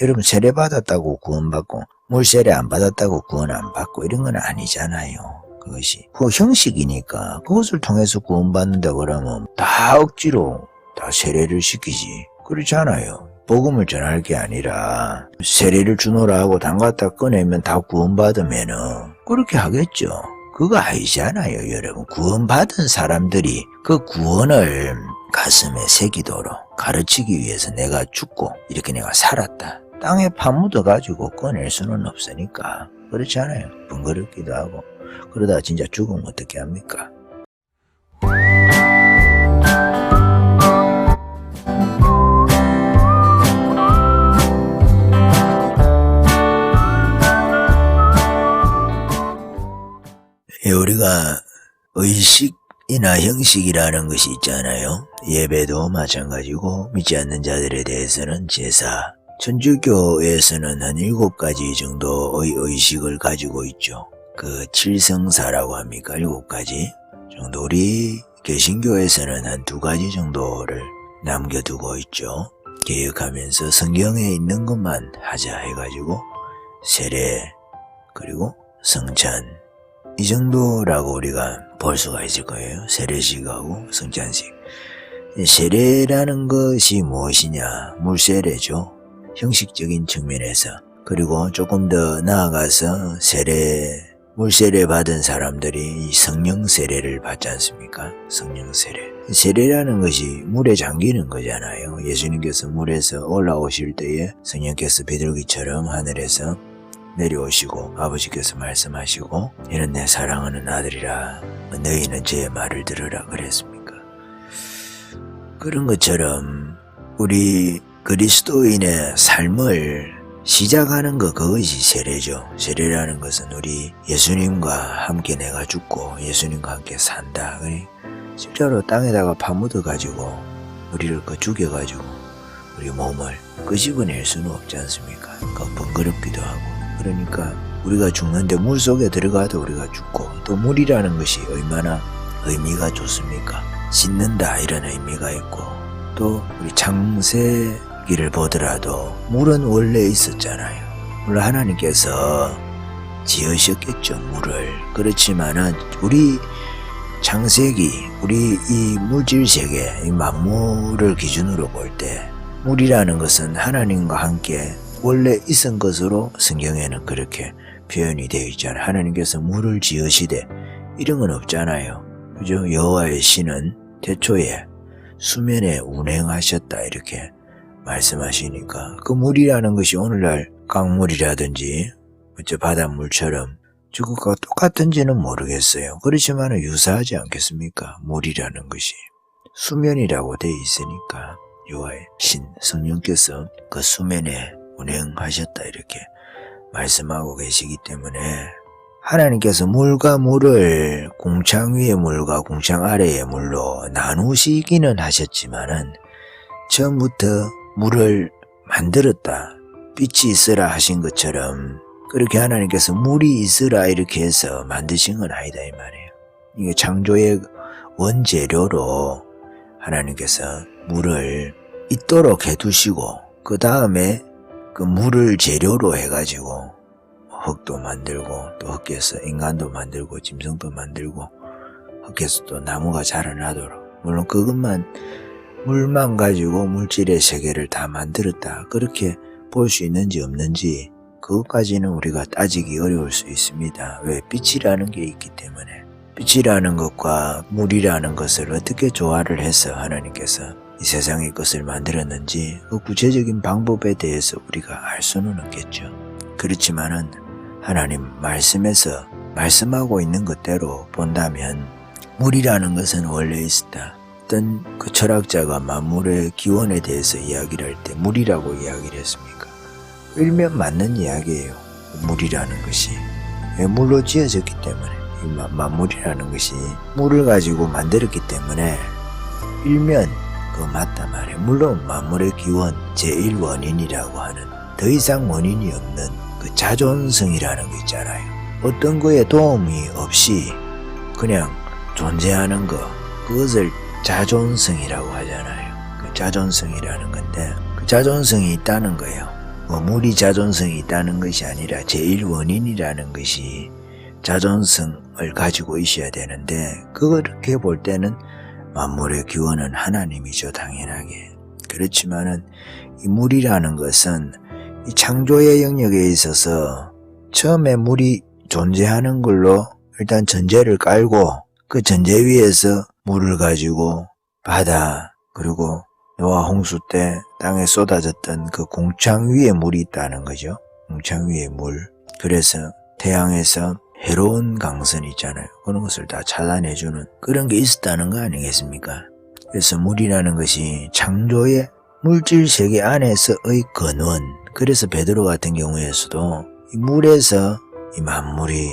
여러분 세례 받았다고 구원받고 물 세례 안 받았다고 구원 안 받고 이런 건 아니잖아요. 그것이 그 형식이니까 그것을 통해서 구원받는다 그러면 다 억지로 다 세례를 시키지. 그렇잖아요. 복음을 전할 게 아니라 세례를 주노라 하고 담갔다 꺼내면 다 구원받으면은 그렇게 하겠죠. 그거 아니잖아요, 여러분. 구원받은 사람들이 그 구원을 가슴에 새기도록 가르치기 위해서 내가 죽고 이렇게 내가 살았다. 땅에 파묻어가지고 꺼낼 수는 없으니까. 그렇지 않아요? 번거롭기도 하고. 그러다 진짜 죽으면 어떻게 합니까? 우리가 의식이나 형식이라는 것이 있잖아요. 예배도 마찬가지고 믿지 않는 자들에 대해서는 제사. 천주교에서는 한 7가지 정도의 의식을 가지고 있죠. 그 칠성사라고 합니까? 7가지 정도. 우리 개신교에서는 한 2가지 정도를 남겨두고 있죠. 개혁하면서 성경에 있는 것만 하자 해가지고 세례 그리고 성찬 이 정도라고 우리가 볼 수가 있을 거예요. 세례식하고 성찬식. 세례라는 것이 무엇이냐? 물세례죠. 형식적인 측면에서. 그리고 조금 더 나아가서 물세례 받은 사람들이 성령 세례를 받지 않습니까? 성령 세례. 세례라는 것이 물에 잠기는 거잖아요. 예수님께서 물에서 올라오실 때에 성령께서 비둘기처럼 하늘에서 내려오시고 아버지께서 말씀하시고 이는 내 사랑하는 아들이라 너희는 제 말을 들으라 그랬습니까? 그런 것처럼 우리 그리스도인의 삶을 시작하는 것 그것이 세례죠. 세례라는 것은 우리 예수님과 함께 내가 죽고 예수님과 함께 산다. 실제로 땅에다가 파묻어가지고 우리를 죽여가지고 우리 몸을 끄집어낼 수는 없지 않습니까? 그 번거롭기도 하고. 그러니까 우리가 죽는데 물속에 들어가도 우리가 죽고 또 물이라는 것이 얼마나 의미가 좋습니까? 씻는다 이런 의미가 있고 또 우리 창세기를 보더라도 물은 원래 있었잖아요. 물론 하나님께서 지으셨겠죠, 물을. 그렇지만은 우리 창세기, 우리 이 물질세계, 이 만물을 기준으로 볼 때 물이라는 것은 하나님과 함께 원래 있은 것으로 성경에는 그렇게 표현이 되어 있잖아요. 하나님께서 물을 지으시되 이런 건 없잖아요. 그죠? 여호와의 신은 태초에 수면에 운행하셨다 이렇게 말씀하시니까 그 물이라는 것이 오늘날 강물이라든지 바닷물처럼 저것과 똑같은지는 모르겠어요. 그렇지만 유사하지 않겠습니까? 물이라는 것이 수면이라고 되어 있으니까 여호와의 신 성령께서 그 수면에 운행하셨다 이렇게 말씀하고 계시기 때문에 하나님께서 물과 물을 궁창 위의 물과 궁창 아래의 물로 나누시기는 하셨지만은 처음부터 물을 만들었다 빛이 있으라 하신 것처럼 그렇게 하나님께서 물이 있으라 이렇게 해서 만드신 건 아니다 이 말이에요. 이게 창조의 원재료로 하나님께서 물을 있도록 해두시고 그 다음에 그 물을 재료로 해가지고 흙도 만들고 또 흙에서 인간도 만들고 짐승도 만들고 흙에서 또 나무가 자라나도록 물론 그것만 물만 가지고 물질의 세계를 다 만들었다 그렇게 볼 수 있는지 없는지 그것까지는 우리가 따지기 어려울 수 있습니다. 왜? 빛이라는 게 있기 때문에 빛이라는 것과 물이라는 것을 어떻게 조화를 해서 하나님께서 이 세상의 것을 만들었는지 그 구체적인 방법에 대해서 우리가 알 수는 없겠죠. 그렇지만은 하나님 말씀에서 말씀하고 있는 것대로 본다면 물이라는 것은 원래 있었다. 어떤 그 철학자가 만물의 기원에 대해서 이야기를 할 때 물이라고 이야기를 했습니까? 일면 맞는 이야기예요. 물이라는 것이 물로 지어졌기 때문에 이 만물이라는 것이 물을 가지고 만들었기 때문에 일면 맞단 말이에요. 물론 만물의 기원 제1원인이라고 하는 더 이상 원인이 없는 그 자존성이라는 거 있잖아요. 어떤 거에 도움이 없이 그냥 존재하는 거 그것을 자존성이라고 하잖아요. 그 자존성이라는 건데 그 자존성이 있다는 거예요. 물이 자존성이 있다는 것이 아니라 제일 원인이라는 것이 자존성을 가지고 있어야 되는데, 그렇게 볼 때는 만물의 기원은 하나님이죠, 당연하게. 그렇지만은 이 물이라는 것은 이 창조의 영역에 있어서 처음에 물이 존재하는 걸로 일단 전제를 깔고, 그 전제 위에서 물을 가지고 바다, 그리고 노아 홍수 때 땅에 쏟아졌던 그 공창 위에 물이 있다는 거죠. 공창 위에 물. 그래서 태양에서 해로운 강선 있잖아요. 그런 것을 다 차단해주는 그런 게 있었다는 거 아니겠습니까? 그래서 물이라는 것이 창조의 물질 세계 안에서의 근원. 그래서 베드로 같은 경우에서도 이 물에서 이 만물이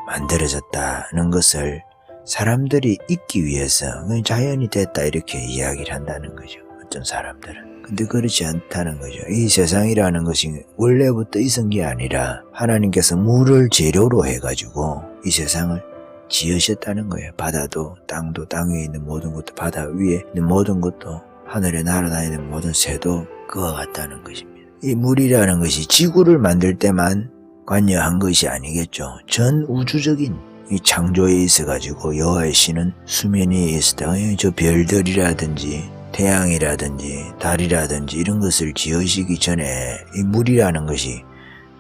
만들어졌다는 것을 사람들이 잊기 위해서 자연이 됐다 이렇게 이야기를 한다는 거죠. 어떤 사람들은. 근데 그렇지 않다는 거죠. 이 세상이라는 것이 원래부터 있은 게 아니라 하나님께서 물을 재료로 해가지고 이 세상을 지으셨다는 거예요. 바다도 땅도 땅 위에 있는 모든 것도 바다 위에 있는 모든 것도 하늘에 날아다니는 모든 새도 그와 같다는 것입니다. 이 물이라는 것이 지구를 만들 때만 관여한 것이 아니겠죠. 전 우주적인 이 창조에 있어가지고 여호와의 신은 수면 위에 있을 때 저 별들이라든지 태양이라든지 달이라든지 이런 것을 지으시기 전에 이 물이라는 것이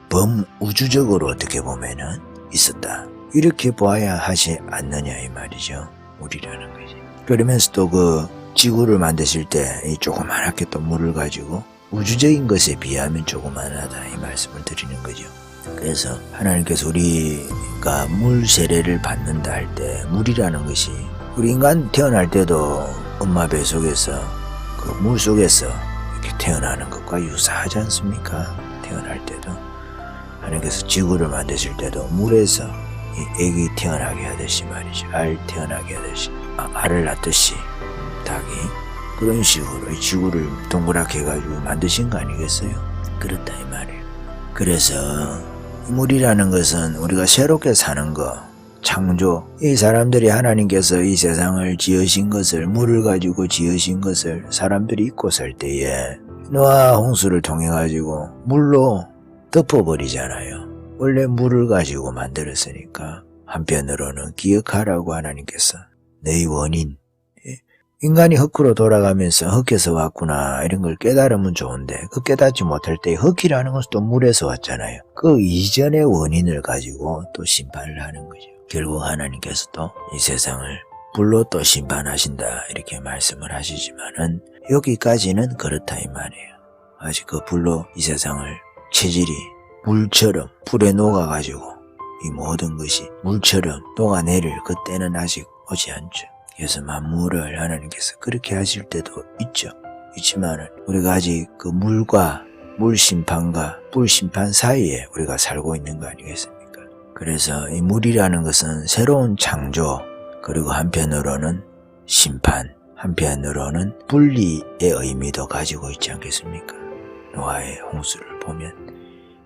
범우주적으로 어떻게 보면은 있었다. 이렇게 보아야 하지 않느냐 이 말이죠. 물이라는 것이. 그러면서 또 그 지구를 만드실 때 이 조그맣게 또 물을 가지고 우주적인 것에 비하면 조그만하다 이 말씀을 드리는 거죠. 그래서 하나님께서 우리가 물 세례를 받는다 할 때 물이라는 것이 우리 인간 태어날 때도 엄마 배 속에서 그 물 속에서 이렇게 태어나는 것과 유사하지 않습니까? 태어날 때도 하나님께서 지구를 만드실 때도 물에서 이 애기 태어나게 하듯이 말이죠. 알 태어나게 하듯이 알을 낳듯이 닭이 그런 식으로 이 지구를 동그랗게 해가지고 만드신 거 아니겠어요? 그렇다 이 말이에요. 그래서 물이라는 것은 우리가 새롭게 사는 거, 창조, 이 사람들이 하나님께서 이 세상을 지으신 것을, 물을 가지고 지으신 것을 사람들이 잊고 살 때에 노아 홍수를 통해 가지고 물로 덮어버리잖아요. 원래 물을 가지고 만들었으니까. 한편으로는 기억하라고 하나님께서 너희 원인, 인간이 흙으로 돌아가면서 흙에서 왔구나 이런 걸 깨달으면 좋은데 그 깨닫지 못할 때 흙이라는 것은 또 물에서 왔잖아요. 그 이전의 원인을 가지고 또 심판을 하는 거죠. 결국 하나님께서 또 이 세상을 불로 또 심판하신다 이렇게 말씀을 하시지만은 여기까지는 그렇다 이 말이에요. 아직 그 불로 이 세상을 체질이 물처럼 불에 녹아가지고 이 모든 것이 물처럼 녹아내릴 그때는 아직 오지 않죠. 그래서 만물을 하나님께서 그렇게 하실 때도 있죠. 있지만은 우리가 아직 그 물과 물 심판과 불 심판 사이에 우리가 살고 있는 거 아니겠습니까? 그래서 이 물이라는 것은 새로운 창조, 그리고 한편으로는 심판, 한편으로는 분리의 의미도 가지고 있지 않겠습니까? 노아의 홍수를 보면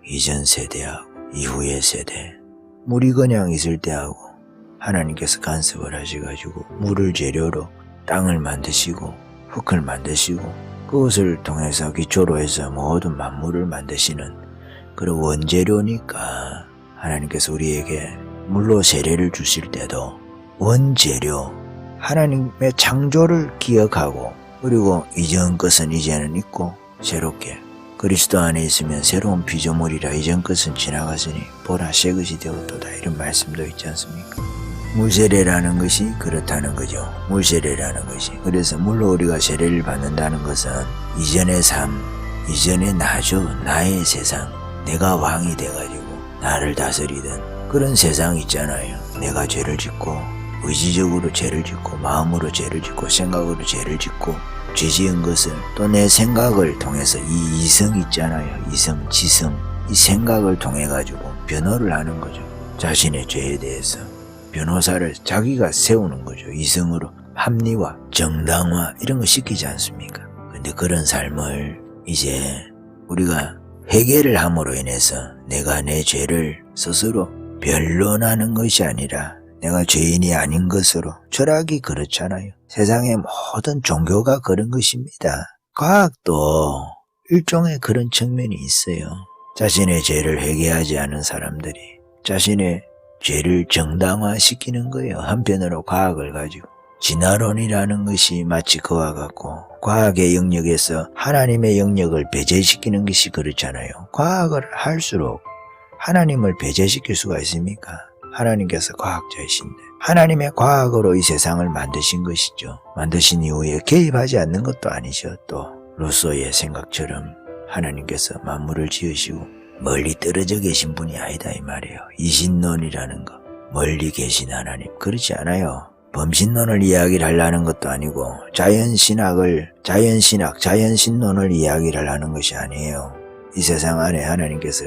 이전 세대하고 이후의 세대, 물이 그냥 있을 때하고 하나님께서 간섭을 하셔가지고 물을 재료로 땅을 만드시고 흙을 만드시고 그것을 통해서 기초로 해서 모든 만물을 만드시는 그런 원재료니까 하나님께서 우리에게 물로 세례를 주실 때도 원재료, 하나님의 창조를 기억하고 그리고 이전 것은 이제는 있고 새롭게 그리스도 안에 있으면 새로운 피조물이라 이전 것은 지나갔으니 보라 새 것이 되었도다 이런 말씀도 있지 않습니까? 물세례라는 것이 그렇다는 거죠. 물세례라는 것이. 그래서 물로 우리가 세례를 받는다는 것은 이전의 삶, 이전의 나죠. 나의 세상, 내가 왕이 돼가지고 나를 다스리던 그런 세상 있잖아요. 내가 죄를 짓고 의지적으로 죄를 짓고 마음으로 죄를 짓고 생각으로 죄를 짓고 죄 지은 것을 또 내 생각을 통해서 이 이성 있잖아요. 이성, 지성, 이 생각을 통해 가지고 변호를 하는 거죠. 자신의 죄에 대해서 변호사를 자기가 세우는 거죠. 이성으로 합리화, 정당화 이런 거 시키지 않습니까? 근데 그런 삶을 이제 우리가 회개를 함으로 인해서 내가 내 죄를 스스로 변론하는 것이 아니라 내가 죄인이 아닌 것으로, 철학이 그렇잖아요. 세상의 모든 종교가 그런 것입니다. 과학도 일종의 그런 측면이 있어요. 자신의 죄를 회개하지 않은 사람들이 자신의 죄를 정당화시키는 거예요. 한편으로 과학을 가지고. 진화론이라는 것이 마치 그와 같고 과학의 영역에서 하나님의 영역을 배제시키는 것이 그렇잖아요. 과학을 할수록 하나님을 배제시킬 수가 있습니까? 하나님께서 과학자이신데 하나님의 과학으로 이 세상을 만드신 것이죠. 만드신 이후에 개입하지 않는 것도 아니죠. 또 루소의 생각처럼 하나님께서 만물을 지으시고 멀리 떨어져 계신 분이 아니다 이 말이에요. 이신론이라는 거, 멀리 계신 하나님, 그렇지 않아요. 범신론을 이야기를 하려는 것도 아니고 자연신론을 이야기를 하는 것이 아니에요. 이 세상 안에 하나님께서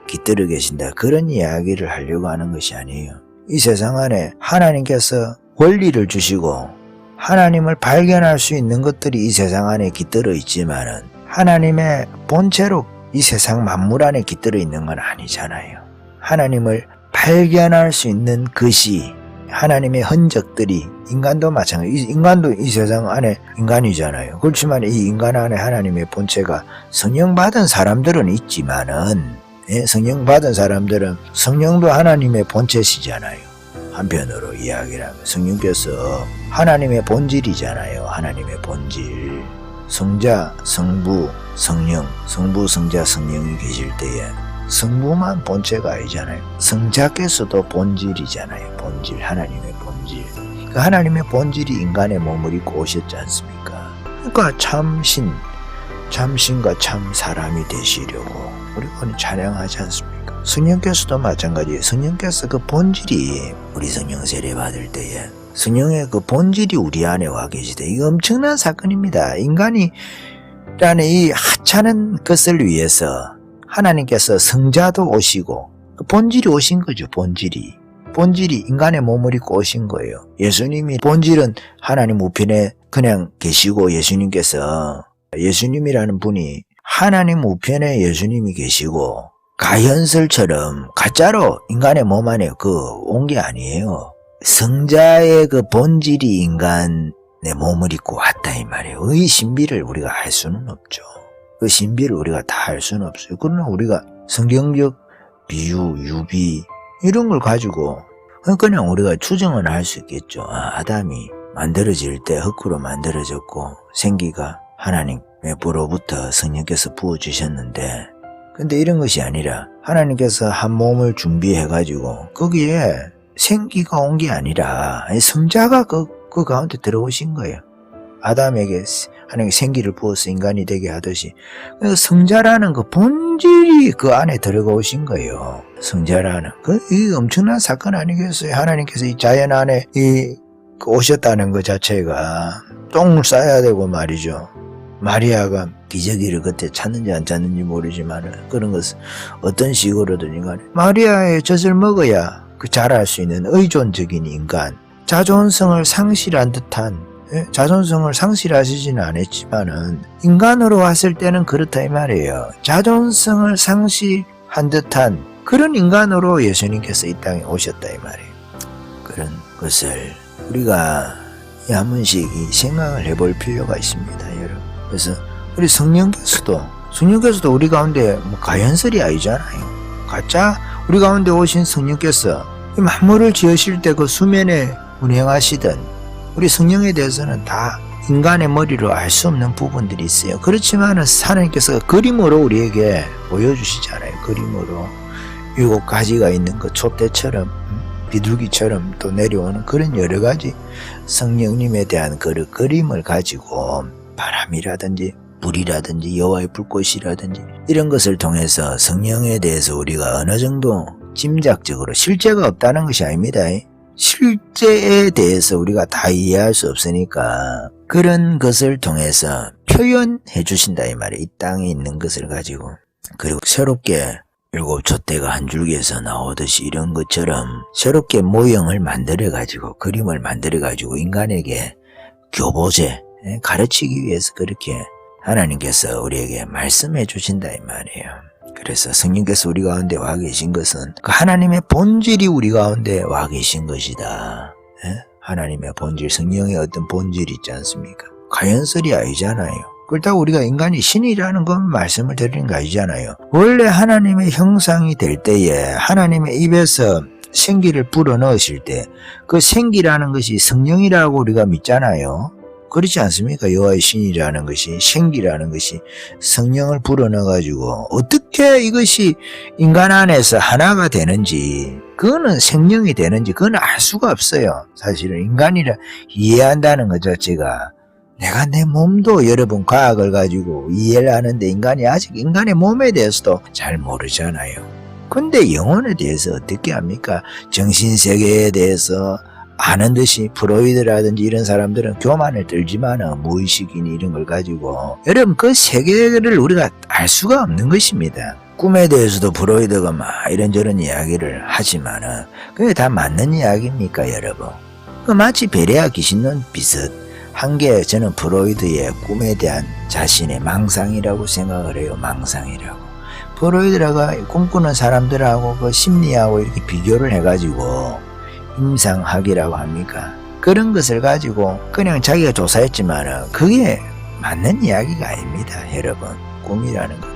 깃들어 계신다, 그런 이야기를 하려고 하는 것이 아니에요. 이 세상 안에 하나님께서 원리를 주시고 하나님을 발견할 수 있는 것들이 이 세상 안에 깃들어 있지만은 하나님의 본체로 이 세상 만물 안에 깃들어 있는 건 아니잖아요. 하나님을 발견할 수 있는 것이 하나님의 흔적들이, 인간도 마찬가지, 인간도 이 세상 안에 인간이잖아요. 그렇지만 이 인간 안에 하나님의 본체가 성령받은 사람들은 있지만은, 성령받은 사람들은 성령도 하나님의 본체시잖아요. 한편으로 이야기를 하면 성령께서 하나님의 본질이잖아요. 하나님의 본질. 성자, 성부, 성령, 성부, 성자, 성령이 계실 때에 성부만 본체가 아니잖아요. 성자께서도 본질이잖아요. 본질, 하나님의 본질. 그 하나님의 본질이 인간의 몸을 입고 오셨지 않습니까? 그러니까 참신과 참 사람이 되시려고 우리는 찬양하지 않습니까? 성령께서도 마찬가지예요. 성령께서 그 본질이 우리 성령 세례 받을 때에 성령의 그 본질이 우리 안에 와 계시대. 이거 엄청난 사건입니다. 인간이라는 이 하찮은 것을 위해서 하나님께서 성자도 오시고 그 본질이 오신 거죠. 본질이 인간의 몸을 입고 오신 거예요. 예수님이 본질은 하나님 우편에 그냥 계시고 예수님이라는 분이 하나님 우편에 예수님이 계시고 가현설처럼 가짜로 인간의 몸 안에 온 게 아니에요. 성자의 그 본질이 인간의 몸을 입고 왔다 이 말이에요. 이 신비를 우리가 알 수는 없죠. 그 신비를 우리가 다 알 수는 없어요. 그러나 우리가 성경적 비유, 유비 이런 걸 가지고 그냥 우리가 추정은 할 수 있겠죠. 아담이 만들어질 때 흙으로 만들어졌고 생기가 하나님의 부로부터 성령께서 부어주셨는데, 근데 이런 것이 아니라 하나님께서 한 몸을 준비해가지고 거기에 생기가 온 게 아니라 성자가 그 가운데 들어오신 거예요. 아담에게 하나님의 생기를 부어서 인간이 되게 하듯이 성자라는 그 본질이 그 안에 들어가 오신 거예요. 성자라는 이 엄청난 사건 아니겠어요? 하나님께서 이 자연 안에 오셨다는 것 자체가 똥을 싸야 되고 말이죠. 마리아가 기저귀를 그때 찾는지 안 찾는지 모르지만 그런 것은 어떤 식으로든 간에 마리아의 젖을 먹어야 자랄 수 있는 의존적인 인간, 자존성을 상실한 듯한, 자존성을 상실하시지는 않았지만은 인간으로 왔을 때는 그렇다 이 말이에요. 자존성을 상실한 듯한 그런 인간으로 예수님께서 이 땅에 오셨다 이 말이에요. 그런 것을 우리가 한 번씩 생각을 해볼 필요가 있습니다, 여러분. 그래서 우리 성령께서도 우리 가운데 가연설이 아니잖아요. 가짜 우리 가운데 오신 성령께서 이 만물을 지으실 때 그 수면에 운행하시던 우리 성령에 대해서는 다 인간의 머리로 알 수 없는 부분들이 있어요. 그렇지만 하나님께서 그림으로 우리에게 보여주시잖아요. 그림으로 7가지가 있는 그 촛대처럼 비둘기처럼 또 내려오는 그런 여러 가지 성령님에 대한 그 그림을 가지고 바람이라든지 불이라든지 여호와의 불꽃이라든지 이런 것을 통해서 성령에 대해서 우리가 어느 정도 짐작적으로, 실제가 없다는 것이 아닙니다. 실제에 대해서 우리가 다 이해할 수 없으니까 그런 것을 통해서 표현해 주신다 이 말이에요. 이 땅에 있는 것을 가지고. 그리고 새롭게 7촛대가 한 줄기에서 나오듯이 이런 것처럼 새롭게 모형을 만들어 가지고, 그림을 만들어 가지고 인간에게 교보제, 가르치기 위해서 그렇게 하나님께서 우리에게 말씀해 주신다 이 말이에요. 그래서 성령께서 우리 가운데 와 계신 것은 그 하나님의 본질이 우리 가운데 와 계신 것이다. 하나님의 본질, 성령의 어떤 본질이 있지 않습니까? 가연설이 아니잖아요. 그렇다고 우리가 인간이 신이라는 건 말씀을 드리는 거 아니잖아요. 원래 하나님의 형상이 될 때에 하나님의 입에서 생기를 불어넣으실 때 그 생기라는 것이 성령이라고 우리가 믿잖아요. 그렇지 않습니까? 여호와의 신이라는 것이, 생기라는 것이 성령을 불어넣어가지고 어떻게 이것이 인간 안에서 하나가 되는지, 그거는 생명이 되는지 그건 알 수가 없어요. 사실은 인간이라 이해한다는 것 자체가, 내가 내 몸도 여러분 과학을 가지고 이해를 하는데 인간이 아직 인간의 몸에 대해서도 잘 모르잖아요. 근데 영혼에 대해서 어떻게 합니까? 정신세계에 대해서 아는 듯이 프로이드라든지 이런 사람들은 교만을 떨지만은 무의식인 이런 걸 가지고, 여러분 그 세계를 우리가 알 수가 없는 것입니다. 꿈에 대해서도 프로이드가 막 이런저런 이야기를 하지만은 그게 다 맞는 이야기입니까 여러분? 그 마치 베레아 귀신론 비슷 한 게, 저는 프로이드의 꿈에 대한 자신의 망상이라고 생각을 해요. 망상이라고. 프로이드가 꿈꾸는 사람들하고 그 심리하고 이렇게 비교를 해가지고 임상학이라고 합니까? 그런 것을 가지고 그냥 자기가 조사했지만은 그게 맞는 이야기가 아닙니다. 여러분, 꿈이라는 것.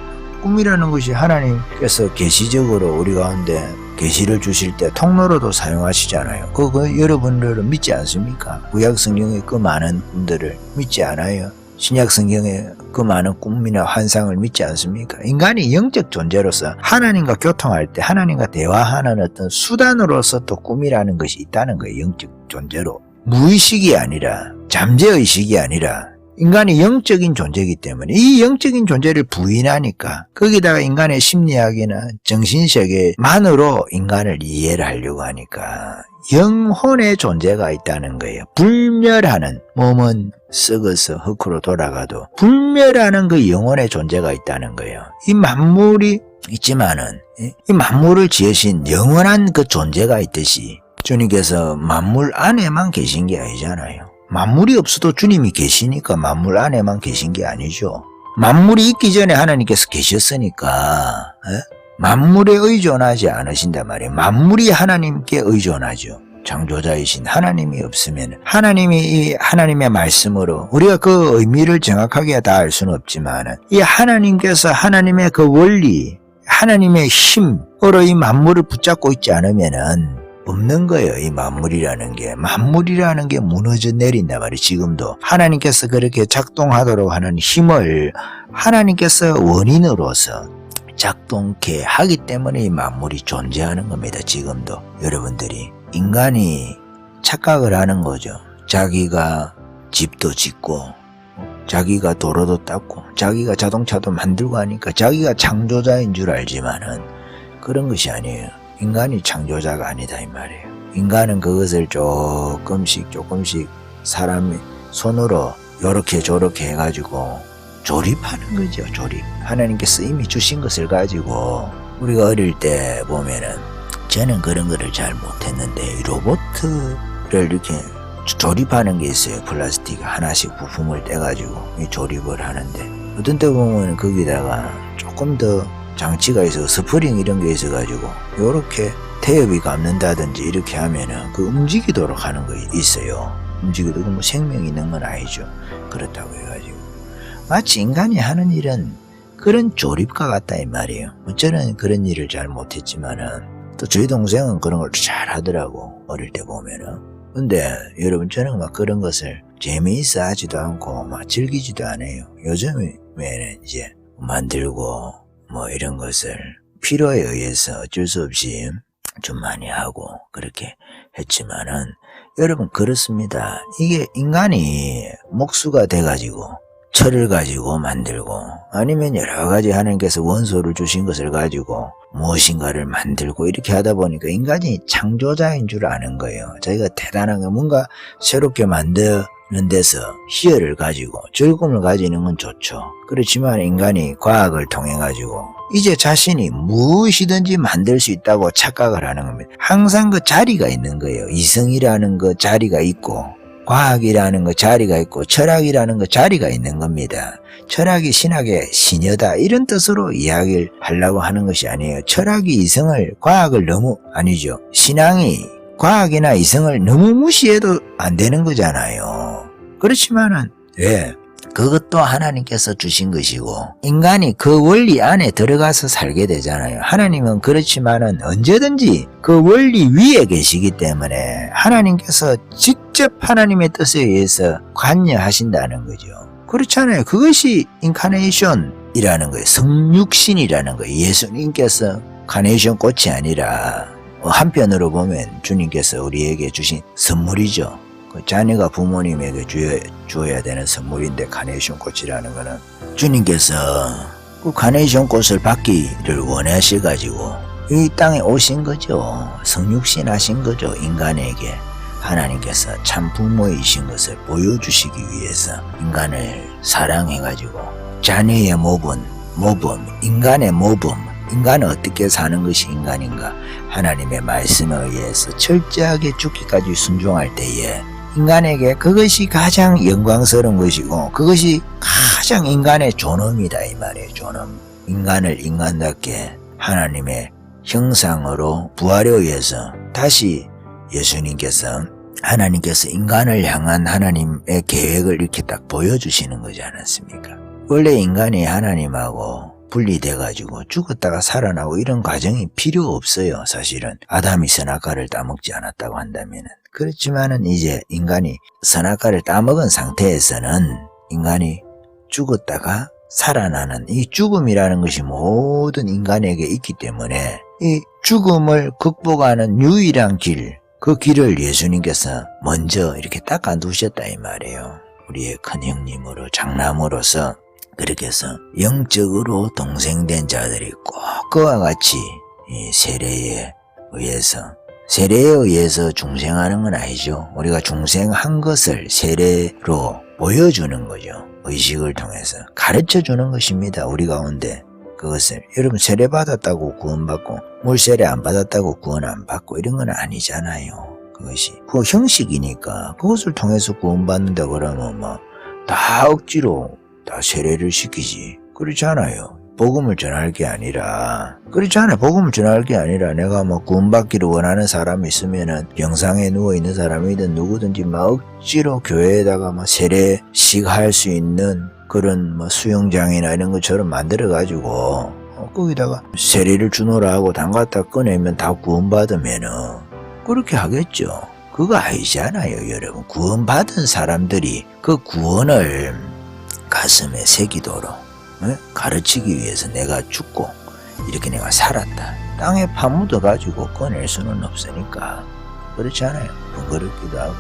꿈이라는 것이 하나님께서 계시적으로 우리 가운데 계시를 주실 때 통로로도 사용하시잖아요. 그거 여러분들은 믿지 않습니까? 구약 성경의 그 많은 분들을 믿지 않아요? 신약 성경의 그 많은 꿈이나 환상을 믿지 않습니까? 인간이 영적 존재로서 하나님과 교통할 때, 하나님과 대화하는 어떤 수단으로서 또 꿈이라는 것이 있다는 거예요. 영적 존재로. 무의식이 아니라, 잠재의식이 아니라 인간이 영적인 존재이기 때문에 이 영적인 존재를 부인하니까, 거기다가 인간의 심리학이나 정신세계만으로 인간을 이해를 하려고 하니까 영혼의 존재가 있다는 거예요. 불멸하는, 몸은 썩어서 흙으로 돌아가도 불멸하는 그 영혼의 존재가 있다는 거예요. 이 만물이 있지만은 이 만물을 지으신 영원한 그 존재가 있듯이 주님께서 만물 안에만 계신 게 아니잖아요. 만물이 없어도 주님이 계시니까 만물 안에만 계신 게 아니죠. 만물이 있기 전에 하나님께서 계셨으니까 만물에 의존하지 않으신단 말이에요. 만물이 하나님께 의존하죠. 창조자이신 하나님이 없으면, 하나님의 말씀으로 우리가 그 의미를 정확하게 다 알 수는 없지만, 이 하나님께서 하나님의 그 원리, 하나님의 힘으로 이 만물을 붙잡고 있지 않으면은 없는 거예요. 이 만물이라는 게 무너져 내린단 말이에요. 지금도 하나님께서 그렇게 작동하도록 하는 힘을 하나님께서 원인으로서 작동케 하기 때문에 이 만물이 존재하는 겁니다. 지금도. 여러분들이, 인간이 착각을 하는 거죠. 자기가 집도 짓고 자기가 도로도 닦고 자기가 자동차도 만들고 하니까 자기가 창조자인 줄 알지만은 그런 것이 아니에요. 인간이 창조자가 아니다 이 말이에요. 인간은 그것을 조금씩 사람의 손으로 요렇게 저렇게 해가지고 조립하는 거죠. 조립. 하나님께서 이미 주신 것을 가지고, 우리가 어릴 때 보면은, 저는 그런 거를 잘 못했는데 로봇을 이렇게 조립하는 게 있어요. 플라스틱 하나씩 부품을 떼가지고 조립을 하는데, 어떤 때 보면 거기다가 조금 더 장치가 있어, 스프링 이런 게 있어가지고 요렇게 태엽이 감는다든지 이렇게 하면은 그 움직이도록 하는 거 있어요. 움직이도록, 뭐 생명이 있는 건 아니죠. 그렇다고 해가지고 마치 인간이 하는 일은 그런 조립과 같다 이 말이에요. 저는 그런 일을 잘 못했지만은 또 저희 동생은 그런 걸 잘 하더라고, 어릴 때 보면은. 근데 여러분, 저는 막 그런 것을 재미있어 하지도 않고 막 즐기지도 않아요. 요즘에는 이제 만들고 뭐 이런 것을 필요에 의해서 어쩔 수 없이 좀 많이 하고 그렇게 했지만은, 여러분 그렇습니다. 이게 인간이 목수가 돼가지고 철을 가지고 만들고, 아니면 여러 가지 하나님께서 원소를 주신 것을 가지고 무엇인가를 만들고 이렇게 하다 보니까 인간이 창조자인 줄 아는 거예요. 자기가 대단한 거 뭔가 새롭게 만드는 데서 희열을 가지고 즐거움을 가지는 건 좋죠. 그렇지만 인간이 과학을 통해 가지고 이제 자신이 무엇이든지 만들 수 있다고 착각을 하는 겁니다. 항상 그 자리가 있는 거예요. 이성이라는 그 자리가 있고, 과학이라는 거 자리가 있고, 철학이라는 거 자리가 있는 겁니다. 철학이 신학의 시녀다 이런 뜻으로 이야기를 하려고 하는 것이 아니에요. 철학이 이성을, 과학을 아니죠. 신앙이 과학이나 이성을 너무 무시해도 안 되는 거잖아요. 그렇지만은 왜? 그것도 하나님께서 주신 것이고 인간이 그 원리 안에 들어가서 살게 되잖아요. 하나님은 그렇지만은 언제든지 그 원리 위에 계시기 때문에 하나님께서 직접 하나님의 뜻에 의해서 관여하신다는 거죠. 그렇잖아요. 그것이 인카네이션이라는 거예요. 성육신이라는 거예요. 예수님께서 카네이션 꽃이 아니라 한편으로 보면 주님께서 우리에게 주신 선물이죠. 그 자녀가 부모님에게 주어야 되는 선물인데 카네이션 꽃이라는 거는 주님께서 그 카네이션 꽃을 받기를 원하셔가지고 이 땅에 오신 거죠. 성육신 하신 거죠. 인간에게 하나님께서 참 부모이신 것을 보여주시기 위해서 인간을 사랑해가지고 자녀의 모범, 인간의 모범, 인간은 어떻게 사는 것이 인간인가 하나님의 말씀에 의해서 철저하게 죽기까지 순종할 때에 인간에게 그것이 가장 영광스러운 것이고 그것이 가장 인간의 존엄이다 이 말이에요. 존엄. 인간을 인간답게 하나님의 형상으로 부활에 의해서 다시 예수님께서 하나님께서 인간을 향한 하나님의 계획을 이렇게 딱 보여주시는 거지 않았습니까? 원래 인간이 하나님하고 분리돼가지고 죽었다가 살아나고 이런 과정이 필요 없어요. 사실은 아담이 선악과를 따먹지 않았다고 한다면은. 그렇지만은 이제 인간이 선악과를 따먹은 상태에서는 인간이 죽었다가 살아나는 이 죽음이라는 것이 모든 인간에게 있기 때문에 이 죽음을 극복하는 유일한 길, 그 길을 예수님께서 먼저 이렇게 닦아두셨다 이 말이에요. 우리의 큰 형님으로 장남으로서 그렇게 해서 영적으로 동생된 자들이 꼭 그와 같이 이 세례에 의해서 중생하는 건 아니죠. 우리가 중생한 것을 세례로 보여주는 거죠. 의식을 통해서 가르쳐주는 것입니다. 우리 가운데 그것을 여러분 세례 받았다고 구원받고 물세례 안 받았다고 구원 안 받고 이런 건 아니잖아요. 그것이 그 형식이니까 그것을 통해서 구원받는다 그러면 뭐 다 억지로 다 세례를 시키지. 그렇지 않아요. 복음을 전할 게 아니라 복음을 전할 게 아니라 내가 뭐 구원받기를 원하는 사람이 있으면은 병상에 누워있는 사람이든 누구든지 막 억지로 교회에다가 뭐 세례식 할 수 있는 그런 뭐 수영장이나 이런 것처럼 만들어가지고 거기다가 세례를 주노라 하고 담갔다 꺼내면 다 구원받으면은 그렇게 하겠죠. 그거 아니잖아요, 여러분. 구원받은 사람들이 그 구원을 가슴에 새기도록 가르치기 위해서 내가 죽고 이렇게 내가 살았다. 땅에 파묻어가지고 꺼낼 수는 없으니까. 그렇지 않아요? 번거롭기도 하고.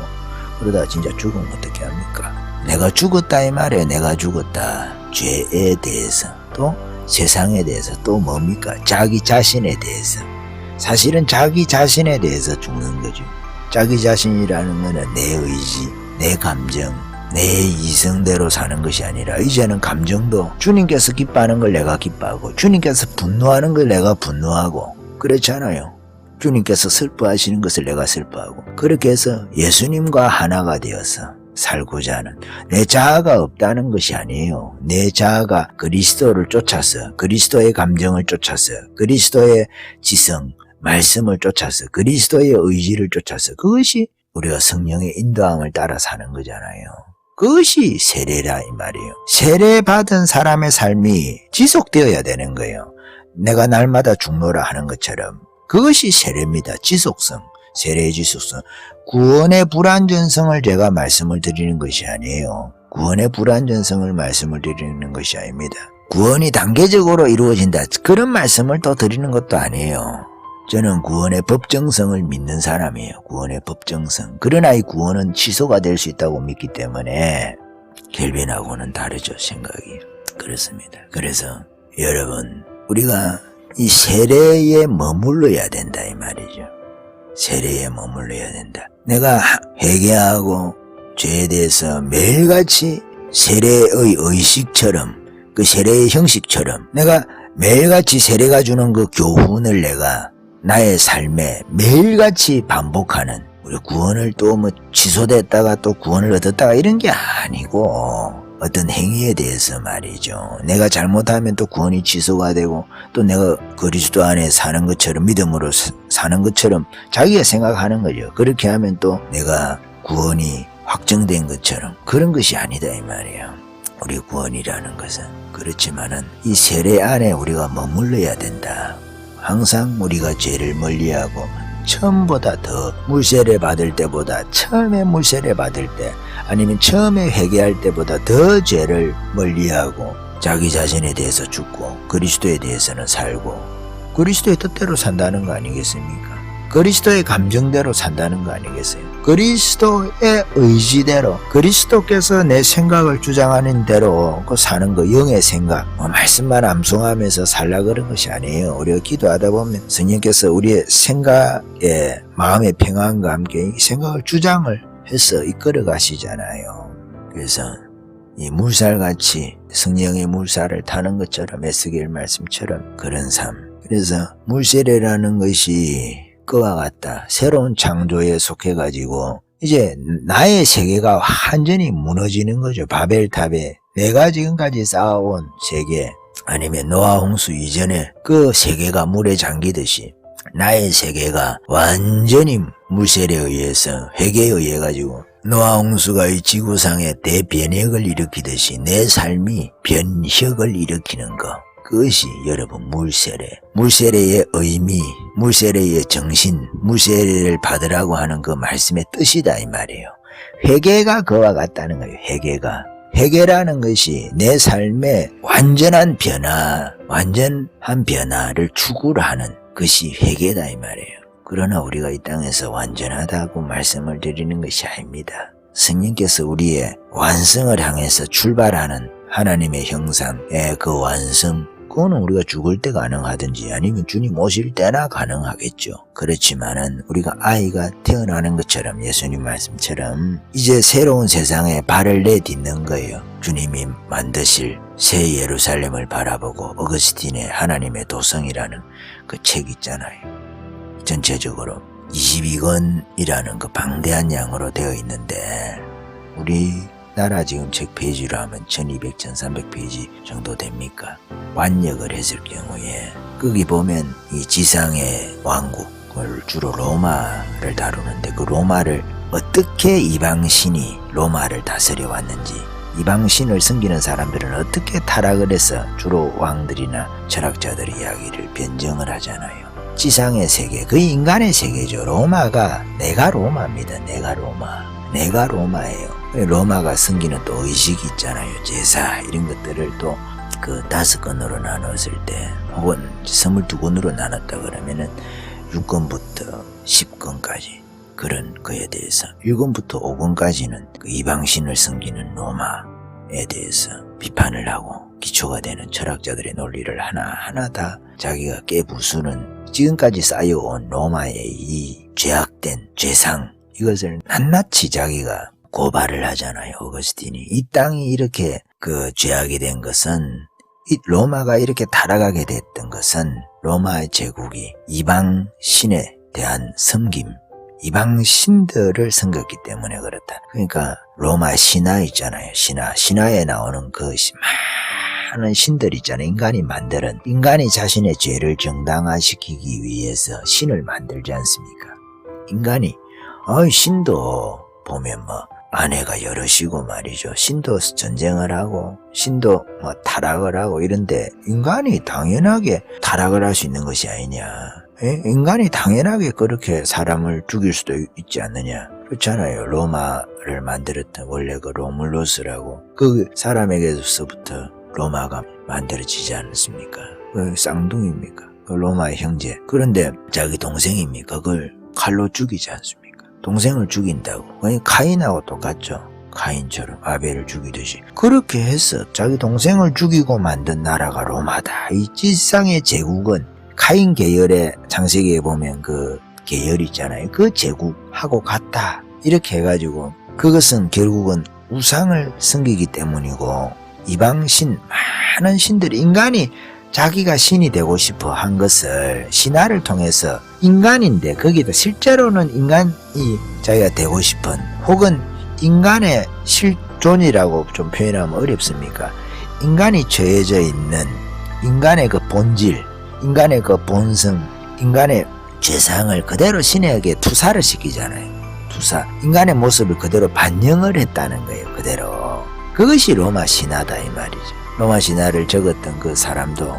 그러다 진짜 죽으면 어떻게 합니까? 내가 죽었다 이 말이에요. 내가 죽었다. 죄에 대해서 또 세상에 대해서 또 뭡니까? 자기 자신에 대해서. 사실은 자기 자신에 대해서 죽는 거죠. 자기 자신이라는 거는 내 의지, 내 감정, 내 이성대로 사는 것이 아니라 이제는 감정도 주님께서 기뻐하는 걸 내가 기뻐하고 주님께서 분노하는 걸 내가 분노하고 그렇잖아요. 주님께서 슬퍼하시는 것을 내가 슬퍼하고 그렇게 해서 예수님과 하나가 되어서 살고자 하는 내 자아가 없다는 것이 아니에요. 내 자아가 그리스도를 쫓아서 그리스도의 감정을 쫓아서 그리스도의 지성, 말씀을 쫓아서 그리스도의 의지를 쫓아서 그것이 우리가 성령의 인도함을 따라 사는 거잖아요. 그것이 세례라 이 말이에요. 세례 받은 사람의 삶이 지속되어야 되는 거예요. 내가 날마다 죽노라 하는 것처럼 그것이 세례입니다. 지속성, 세례의 지속성. 구원의 불완전성을 제가 말씀을 드리는 것이 아니에요. 구원의 불완전성을 말씀을 드리는 것이 아닙니다. 구원이 단계적으로 이루어진다. 그런 말씀을 또 드리는 것도 아니에요. 저는 구원의 법정성을 믿는 사람이에요. 구원의 법정성. 그러나 이 구원은 취소가 될 수 있다고 믿기 때문에 켈빈하고는 다르죠. 생각이. 그렇습니다. 그래서 여러분 우리가 이 세례에 머물러야 된다 이 말이죠. 세례에 머물러야 된다. 내가 회개하고 죄에 대해서 매일같이 세례의 의식처럼 그 세례의 형식처럼 내가 매일같이 세례가 주는 그 교훈을 내가 나의 삶에 매일같이 반복하는 우리 구원을 또 뭐 취소됐다가 또 구원을 얻었다가 이런 게 아니고 어떤 행위에 대해서 말이죠. 내가 잘못하면 또 구원이 취소가 되고 또 내가 그리스도 안에 사는 것처럼 믿음으로 사는 것처럼 자기가 생각하는 거죠. 그렇게 하면 또 내가 구원이 확정된 것처럼 그런 것이 아니다 이 말이에요. 우리 구원이라는 것은. 그렇지만은 이 세례 안에 우리가 머물러야 된다. 항상 우리가 죄를 멀리하고 처음보다 더 물세례 받을 때보다 처음에 물세례 받을 때 아니면 처음에 회개할 때보다 더 죄를 멀리하고 자기 자신에 대해서 죽고 그리스도에 대해서는 살고 그리스도의 뜻대로 산다는 거 아니겠습니까? 그리스도의 감정대로 산다는 거 아니겠어요? 그리스도의 의지대로 그리스도께서 내 생각을 주장하는 대로 그 사는 거 영의 생각 말씀만 암송하면서 살라 그런 것이 아니에요. 우리가 기도하다 보면 성령께서 우리의 생각에 마음의 평안과 함께 이 생각을 주장을 해서 이끌어 가시잖아요. 그래서 이 물살같이 성령의 물살을 타는 것처럼 에스겔 말씀처럼 그런 삶. 그래서 물세례라는 것이 그와 같다. 새로운 창조에 속해가지고 이제 나의 세계가 완전히 무너지는 거죠. 바벨탑에 내가 지금까지 쌓아온 세계 아니면 노아 홍수 이전에 그 세계가 물에 잠기듯이 나의 세계가 완전히 물세례에 의해서 회개에 의해 가지고 노아 홍수가 이 지구상에 대변혁을 일으키듯이 내 삶이 변혁을 일으키는 것. 그것이 여러분 물세례의 의미, 물세례의 정신, 물세례를 받으라고 하는 그 말씀의 뜻이다 이 말이에요. 회개가 그와 같다는 거예요. 회개라는 것이 내 삶의 완전한 변화를 추구를 하는 것이 회개다 이 말이에요. 그러나 우리가 이 땅에서 완전하다고 말씀을 드리는 것이 아닙니다. 성령께서 우리의 완성을 향해서 출발하는 하나님의 형상의 그 완성, 그거는 우리가 죽을 때 가능하든지 아니면 주님 오실 때나 가능하겠죠. 그렇지만은 우리가 아이가 태어나는 것처럼 예수님 말씀처럼 이제 새로운 세상에 발을 내딛는 거예요. 주님이 만드실 새 예루살렘을 바라보고 어거스틴의 하나님의 도성이라는 그 책 있잖아요. 전체적으로 22권이라는 그 방대한 양으로 되어 있는데 우리나라 지금 책 페이지로 하면 1200, 1300페이지 정도 됩니까? 완역을 했을 경우에 거기 보면 이 지상의 왕국을 주로 로마를 다루는데 그 로마를 어떻게 이방신이 로마를 다스려 왔는지 이방신을 섬기는 사람들은 어떻게 타락을 해서 주로 왕들이나 철학자들의 이야기를 변정을 하잖아요. 지상의 세계, 그 인간의 세계죠. 로마가 내가 로마입니다. 내가 로마예요. 로마가 섬기는 또 의식이 있잖아요. 제사 이런 것들을 또 그 5권으로 나눴을 때 혹은 22권으로 나눴다 그러면은 6권부터 10권까지 그런 거에 대해서 1권부터 5권까지는 그 이방신을 섬기는 로마에 대해서 비판을 하고 기초가 되는 철학자들의 논리를 하나하나 다 자기가 깨부수는 지금까지 쌓여온 로마의 이 죄악된 죄상 이것을 낱낱이 자기가 고발을 하잖아요. 어거스틴이 이 땅이 이렇게 그 죄악이 된 것은 이 로마가 이렇게 타락하게 됐던 것은 로마의 제국이 이방신에 대한 섬김 이방신들을 섬겼기 때문에 그렇다. 그러니까 로마 신화 있잖아요. 신화에 나오는 그 많은 신들 있잖아요. 인간이 만드는 인간이 자신의 죄를 정당화시키기 위해서 신을 만들지 않습니까? 인간이 신도 보면 아내가 여럿이고 말이죠. 신도 전쟁을 하고 신도 타락을 하고 이런데 인간이 당연하게 타락을 할 수 있는 것이 아니냐. 인간이 당연하게 그렇게 사람을 죽일 수도 있지 않느냐. 그렇잖아요. 로마를 만들었던 원래 그 로물루스라고 그 사람에게서부터 로마가 만들어지지 않았습니까? 그 쌍둥이입니까? 그 로마의 형제. 그런데 자기 동생입니까? 그걸 칼로 죽이지 않습니까? 동생을 죽인다고. 카인하고 똑같죠. 카인처럼 아벨을 죽이듯이. 그렇게 해서 자기 동생을 죽이고 만든 나라가 로마다. 이 지상의 제국은 카인 계열의 창세기에 보면 그 계열 있잖아요. 그 제국하고 같다. 이렇게 해가지고 그것은 결국은 우상을 섬기기 때문이고 이방신 많은 신들이 인간이 자기가 신이 되고 싶어 한 것을 신화를 통해서 인간인데 거기다 실제로는 인간이 자기가 되고 싶은 혹은 인간의 실존이라고 좀 표현하면 어렵습니까? 인간이 처해져 있는 인간의 그 본질, 인간의 그 본성, 인간의 죄상을 그대로 신에게 투사를 시키잖아요. 투사. 인간의 모습을 그대로 반영을 했다는 거예요. 그대로. 그것이 로마 신화다 이 말이죠. 로마 신화를 적었던 그 사람도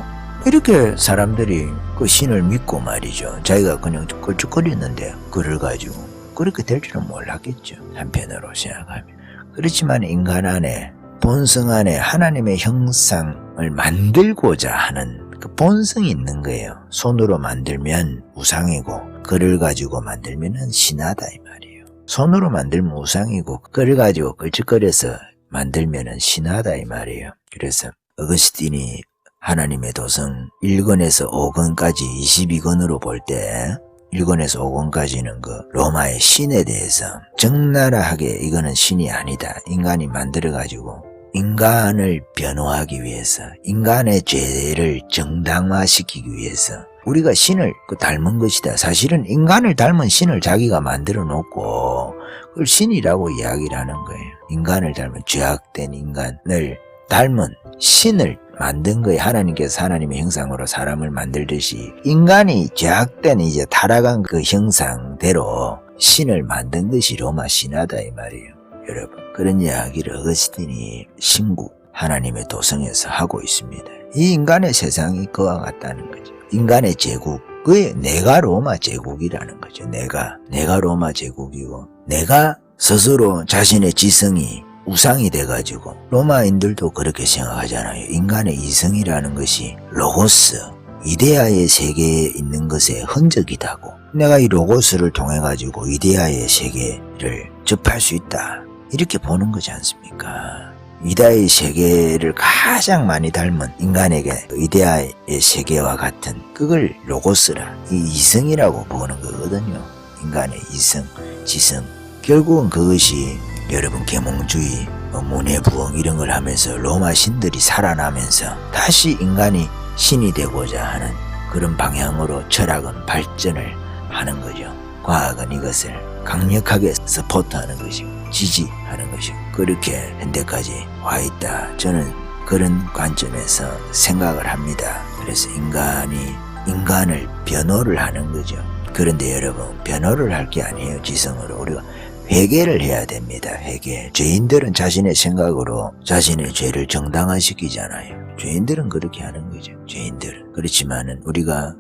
이렇게 사람들이 그 신을 믿고 말이죠. 자기가 그냥 껄쭉거렸는데 그를 가지고 그렇게 될 줄은 몰랐겠죠. 한편으로 생각하면. 그렇지만 인간 안에 본성 안에 하나님의 형상을 만들고자 하는 그 본성이 있는 거예요. 손으로 만들면 우상이고 글을 가지고 만들면 신화다 이 말이에요. 손으로 만들면 우상이고 글을 가지고 걸쭉거려서 만들면 신화다 이 말이에요. 그래서 어거스틴이 하나님의 도성 1권에서 5권까지 22권으로 볼 때 1권에서 5권까지는 그 로마의 신에 대해서 적나라하게 이거는 신이 아니다. 인간이 만들어가지고 인간을 변호하기 위해서 인간의 죄를 정당화시키기 위해서 우리가 신을 닮은 것이다. 사실은 인간을 닮은 신을 자기가 만들어 놓고 그걸 신이라고 이야기를 하는 거예요. 인간을 닮은 죄악된 인간을 닮은 신을 만든 거예요. 하나님께서 하나님의 형상으로 사람을 만들듯이 인간이 죄악된 이제 타락한 그 형상대로 신을 만든 것이 로마 신화다 이 말이에요. 여러분 그런 이야기를 어거스틴이 신국 하나님의 도성에서 하고 있습니다. 이 인간의 세상이 그와 같다는 거죠. 인간의 제국 그게 내가 로마 제국이라는 거죠. 내가 로마 제국이고 내가 스스로 자신의 지성이 우상이 돼가지고 로마인들도 그렇게 생각하잖아요. 인간의 이성이라는 것이 로고스 이데아의 세계에 있는 것의 흔적이다고 내가 이 로고스를 통해 가지고 이데아의 세계를 접할 수 있다 이렇게 보는 거지 않습니까? 이데아의 세계를 가장 많이 닮은 인간에게 이데아의 세계와 같은 그걸 로고스라 이 이성이라고 보는 거거든요. 인간의 이성, 지성 결국은 그것이 여러분 계몽주의, 문해부흥 이런 걸 하면서 로마 신들이 살아나면서 다시 인간이 신이 되고자 하는 그런 방향으로 철학은 발전을 하는 거죠. 과학은 이것을 강력하게 서포트하는 것이고 지지하는 것이고 그렇게 현대까지 와 있다. 저는 그런 관점에서 생각을 합니다. 그래서 인간을 변호를 하는 거죠. 그런데 여러분 변호를 할 게 아니에요. 지성으로 우리가 회개를 해야 됩니다. 회개. 죄인들은 자신의 생각으로 자신의 죄를 정당화시키잖아요. 죄인들은 그렇게 하는 거죠. 죄인들은. 그렇지만은 우리가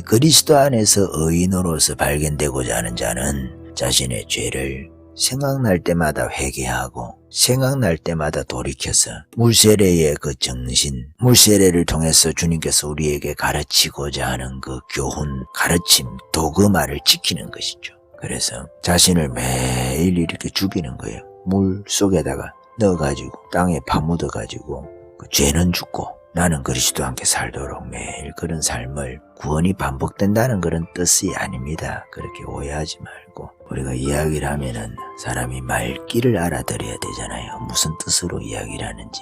그리스도 안에서 의인으로서 발견되고자 하는 자는 자신의 죄를 생각날 때마다 회개하고 생각날 때마다 돌이켜서 물세례의 그 정신, 물세례를 통해서 주님께서 우리에게 가르치고자 하는 그 교훈, 가르침, 도그마를 지키는 것이죠. 그래서 자신을 매일 이렇게 죽이는 거예요. 물 속에다가 넣어가지고 땅에 파묻어가지고 그 죄는 죽고 나는 그리스도와 함께 살도록 매일 그런 삶을 구원이 반복된다는 그런 뜻이 아닙니다. 그렇게 오해하지 말고 우리가 이야기를 하면은 사람이 말귀를 알아들어야 되잖아요. 무슨 뜻으로 이야기를 하는지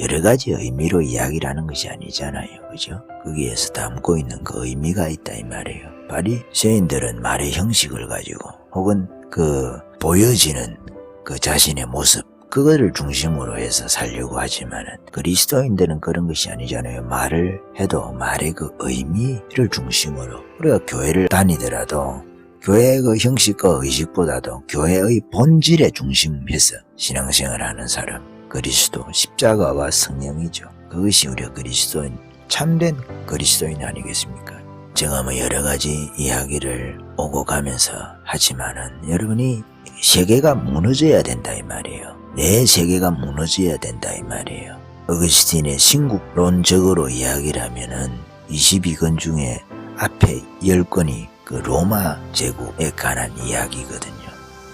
여러 가지 의미로 이야기를 하는 것이 아니잖아요. 그죠? 거기에서 담고 있는 그 의미가 있다 이 말이에요. 바리새인들은 말의 형식을 가지고 혹은 그 보여지는 그 자신의 모습 그거를 중심으로 해서 살려고 하지만은 그리스도인들은 그런 것이 아니잖아요. 말을 해도 말의 그 의미를 중심으로 우리가 교회를 다니더라도 교회의 그 형식과 의식보다도 교회의 본질에 중심해서 신앙생활을 하는 사람 그리스도 십자가와 성령이죠. 그것이 우리가 그리스도인 참된 그리스도인 아니겠습니까? 제가 뭐 여러 가지 이야기를 오고 가면서 하지만은 여러분이 세계가 무너져야 된다 이 말이에요. 내 세계가 무너져야 된다 이 말이에요. 어거스틴의 신국론적으로 이야기를 하면은 22권 중에 앞에 10권이 그 로마 제국에 관한 이야기거든요.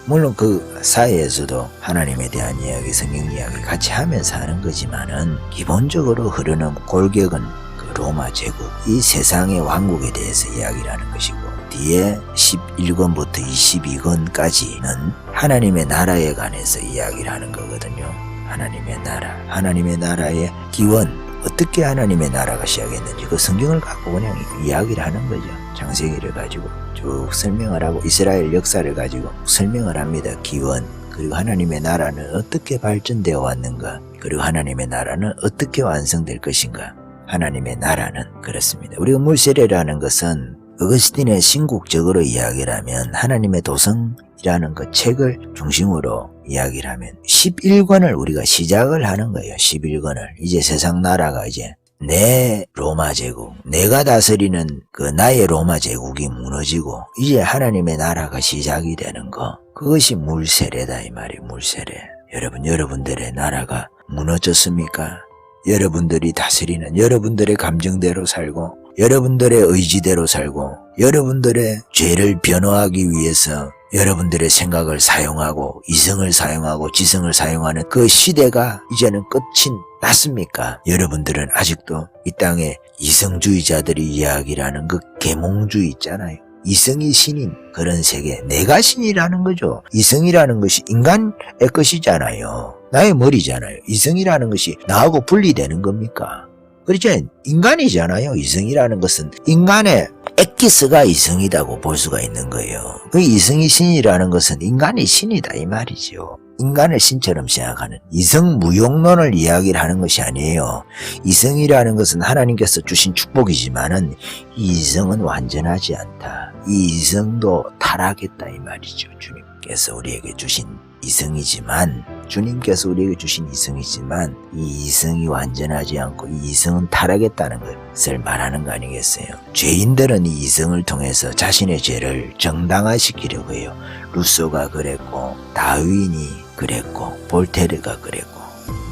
물론 그 사이에서도 하나님에 대한 이야기, 성경 이야기 같이 하면서 하는 거지만은 기본적으로 흐르는 골격은 그 로마 제국, 이 세상의 왕국에 대해서 이야기를 하는 것이고 뒤에 11권부터 22권까지는 하나님의 나라에 관해서 이야기를 하는 거거든요. 하나님의 나라, 하나님의 나라의 기원, 어떻게 하나님의 나라가 시작했는지 그 성경을 갖고 그냥 이야기를 하는 거죠. 창세기를 가지고 쭉 설명을 하고 이스라엘 역사를 가지고 설명을 합니다. 기원, 그리고 하나님의 나라는 어떻게 발전되어 왔는가, 그리고 하나님의 나라는 어떻게 완성될 것인가. 하나님의 나라는 그렇습니다. 우리가 물세례라는 것은 어거스틴의 신국적으로 이야기를 하면 하나님의 도성이라는 그 책을 중심으로 이야기를 하면 11권을 우리가 시작을 하는 거예요. 11권을. 이제 세상 나라가 이제 내 로마 제국, 내가 다스리는 그 나의 로마 제국이 무너지고 이제 하나님의 나라가 시작이 되는 거. 그것이 물세례다 이 말이에요. 물세례. 여러분, 여러분들의 나라가 무너졌습니까? 여러분들이 다스리는 여러분들의 감정대로 살고 여러분들의 의지대로 살고 여러분들의 죄를 변호하기 위해서 여러분들의 생각을 사용하고 이성을 사용하고 지성을 사용하는 그 시대가 이제는 끝이 났습니까? 여러분들은 아직도 이 땅에 이성주의자들이 이야기를 하는 그 계몽주의 있잖아요. 이성이 신인 그런 세계, 내가 신이라는 거죠. 이성이라는 것이 인간의 것이잖아요. 나의 머리잖아요. 이성이라는 것이 나하고 분리되는 겁니까? 그렇죠? 인간이잖아요. 이성이라는 것은 인간의 엑기스가 이성이라고 볼 수가 있는 거예요. 그 이성이 신이라는 것은 인간이 신이다 이 말이죠. 인간을 신처럼 생각하는 이성무용론을 이야기를 하는 것이 아니에요. 이성이라는 것은 하나님께서 주신 축복이지만은 이 이성은 완전하지 않다. 이 이성도 타락했다 이 말이죠. 주님께서 우리에게 주신 이성이지만 주님께서 우리에게 주신 이성이지만 이 이성이 완전하지 않고 이 이성은 타락했다는 것을 말하는 거 아니겠어요? 죄인들은 이 이성을 통해서 자신의 죄를 정당화시키려고 해요. 루소가 그랬고 다윈이 그랬고 볼테르가 그랬고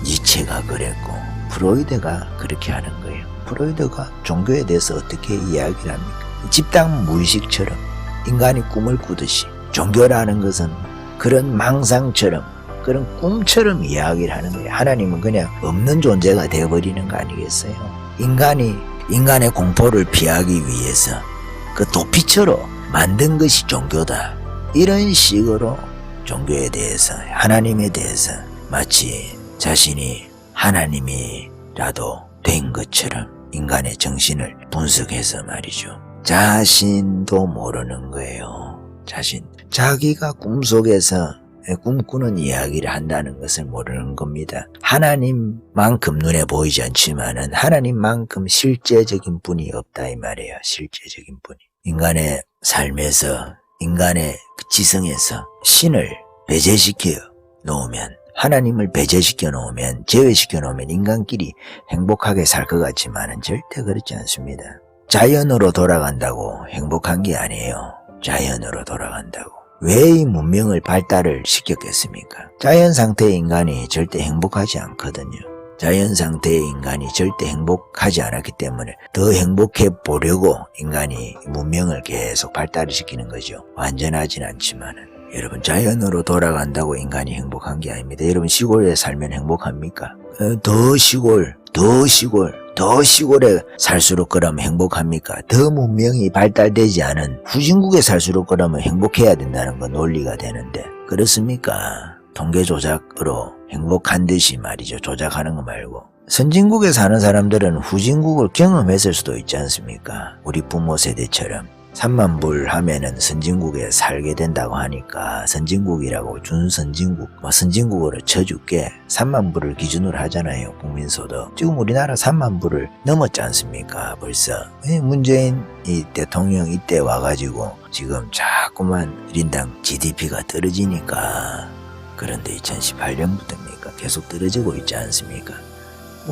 니체가 그랬고 프로이드가 그렇게 하는 거예요. 프로이드가 종교에 대해서 어떻게 이야기를 합니까? 집단 무의식처럼 인간이 꿈을 꾸듯이 종교라는 것은 그런 망상처럼 그런 꿈처럼 이야기를 하는 거예요. 하나님은 그냥 없는 존재가 되어버리는 거 아니겠어요? 인간의 공포를 피하기 위해서 그 도피처로 만든 것이 종교다. 이런 식으로 종교에 대해서 하나님에 대해서 마치 자신이 하나님이라도 된 것처럼 인간의 정신을 분석해서 말이죠. 자신도 모르는 거예요. 자기가 꿈속에서 꿈꾸는 이야기를 한다는 것을 모르는 겁니다. 하나님만큼 눈에 보이지 않지만은 하나님만큼 실제적인 분이 없다 이 말이에요. 실제적인 분이. 인간의 삶에서 인간의 지성에서 신을 배제시켜 놓으면 하나님을 배제시켜 놓으면 제외시켜 놓으면 인간끼리 행복하게 살 것 같지만은 절대 그렇지 않습니다. 자연으로 돌아간다고 행복한 게 아니에요. 자연으로 돌아간다고. 왜 이 문명을 발달을 시켰겠습니까? 자연 상태의 인간이 절대 행복하지 않거든요. 자연 상태의 인간이 절대 행복하지 않았기 때문에 더 행복해 보려고 인간이 문명을 계속 발달을 시키는 거죠. 완전하진 않지만은. 여러분, 자연으로 돌아간다고 인간이 행복한 게 아닙니다. 여러분, 시골에 살면 행복합니까? 더 시골에 살수록 그러면 행복합니까? 더 문명이 발달되지 않은 후진국에 살수록 그러면 행복해야 된다는 건 논리가 되는데 그렇습니까? 통계 조작으로 행복한 듯이 말이죠. 조작하는 거 말고. 선진국에 사는 사람들은 후진국을 경험했을 수도 있지 않습니까? 우리 부모 세대처럼 3만 불 하면은 선진국에 살게 된다고 하니까 선진국이라고 준선진국, 선진국으로 쳐줄게 3만 불을 기준으로 하잖아요. 국민소득. 지금 우리나라 3만 불을 넘었지 않습니까? 벌써. 문재인 이 대통령 이때 와가지고 지금 자꾸만 1인당 GDP가 떨어지니까 그런데 2018년부터입니까? 계속 떨어지고 있지 않습니까?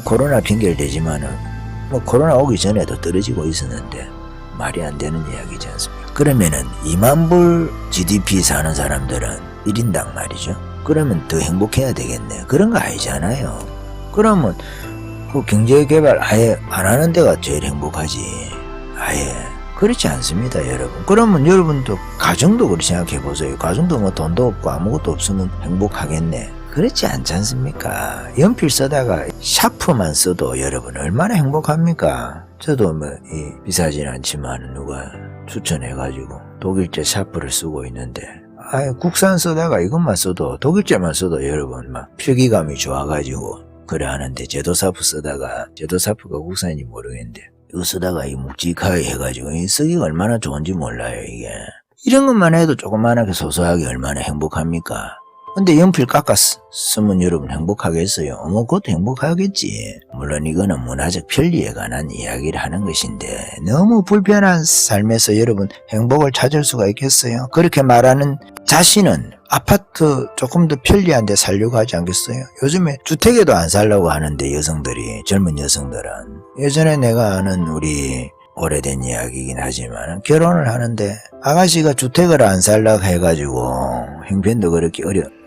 코로나 핑계를 대지만은 코로나 오기 전에도 떨어지고 있었는데 말이 안 되는 이야기지 않습니까? 그러면은 2만 불 GDP 사는 사람들은 1인당 말이죠. 그러면 더 행복해야 되겠네. 그런 거 아니잖아요. 그러면 그 경제개발 아예 안 하는 데가 제일 행복하지. 아예. 그렇지 않습니다, 여러분. 그러면 여러분도 가정도 그렇게 생각해 보세요. 가정도 뭐 돈도 없고 아무것도 없으면 행복하겠네. 그렇지 않지 않습니까? 연필 쓰다가 샤프만 써도 여러분 얼마나 행복합니까? 저도 비싸진 않지만 누가 추천해가지고 독일제 샤프를 쓰고 있는데 국산 쓰다가 이것만 써도 독일제만 써도 여러분 막 필기감이 좋아가지고 그래 하는데 제도사프 쓰다가 제도사프가 국산인지 모르겠는데 이거 쓰다가 이 묵직하게 해가지고 쓰기가 얼마나 좋은지 몰라요 이게. 이런 것만 해도 조그만하게 소소하게 얼마나 행복합니까? 근데 연필 깎았으면 여러분 행복하겠어요? 그것도 행복하겠지. 물론 이거는 문화적 편리에 관한 이야기를 하는 것인데 너무 불편한 삶에서 여러분 행복을 찾을 수가 있겠어요? 그렇게 말하는 자신은 아파트 조금 더 편리한 데 살려고 하지 않겠어요? 요즘에 주택에도 안 살려고 하는데 여성들이, 젊은 여성들은. 예전에 내가 아는 우리 오래된 이야기이긴 하지만 결혼을 하는데 아가씨가 주택을 안 살려고 해가지고 형편도 그렇게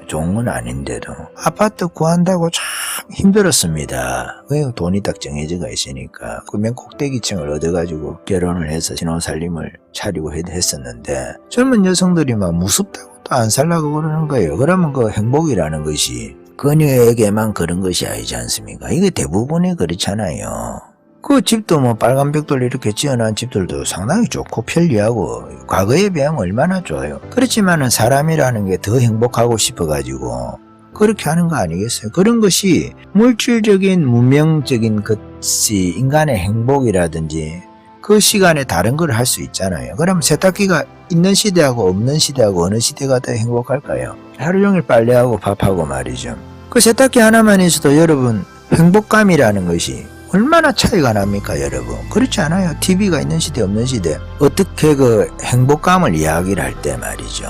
좋은 건 아닌데도 아파트 구한다고 참 힘들었습니다. 왜 돈이 딱 정해져가 있으니까 그맨 꼭대기층을 얻어가지고 결혼을 해서 신혼살림을 차리고 했었는데 젊은 여성들이 막 무섭다고 또 안 살라고 그러는 거예요. 그러면 그 행복이라는 것이 그녀에게만 그런 것이 아니지 않습니까? 이게 대부분이 그렇잖아요. 그 집도 뭐 빨간 벽돌 이렇게 지어놓은 집들도 상당히 좋고 편리하고 과거에 비하면 얼마나 좋아요. 그렇지만은 사람이라는 게 더 행복하고 싶어가지고 그렇게 하는 거 아니겠어요? 그런 것이 물질적인 문명적인 것이 인간의 행복이라든지 그 시간에 다른 걸 할 수 있잖아요. 그럼 세탁기가 있는 시대하고 없는 시대하고 어느 시대가 더 행복할까요? 하루 종일 빨래하고 밥하고 말이죠. 그 세탁기 하나만 있어도 여러분 행복감이라는 것이 얼마나 차이가 납니까 여러분? 그렇지 않아요. TV가 있는 시대 없는 시대 어떻게 그 행복감을 이야기를 할 때 말이죠.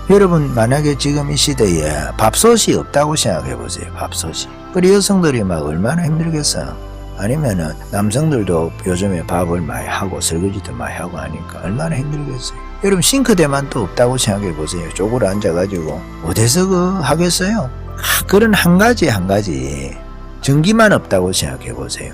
여러분 만약에 지금 이 시대에 밥솥이 없다고 생각해 보세요. 밥솥이. 그리고 여성들이 막 얼마나 힘들겠어요. 아니면은 남성들도 요즘에 밥을 많이 하고 설거지도 많이 하고 하니까 얼마나 힘들겠어요. 여러분 싱크대만 또 없다고 생각해 보세요. 쪽으로 앉아가지고 어디서 하겠어요? 그런 한 가지 전기만 없다고 생각해 보세요.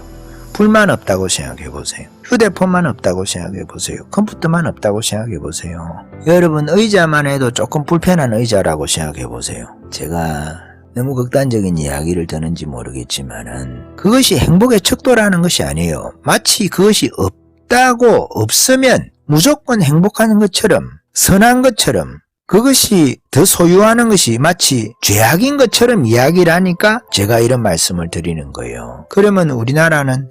불만 없다고 생각해 보세요. 휴대폰만 없다고 생각해 보세요. 컴퓨터만 없다고 생각해 보세요. 여러분 의자만 해도 조금 불편한 의자라고 생각해 보세요. 제가 너무 극단적인 이야기를 드는지 모르겠지만은 그것이 행복의 척도라는 것이 아니에요. 마치 그것이 없다고 없으면 무조건 행복한 것처럼 선한 것처럼 그것이 더 소유하는 것이 마치 죄악인 것처럼 이야기를 하니까 제가 이런 말씀을 드리는 거예요. 그러면 우리나라는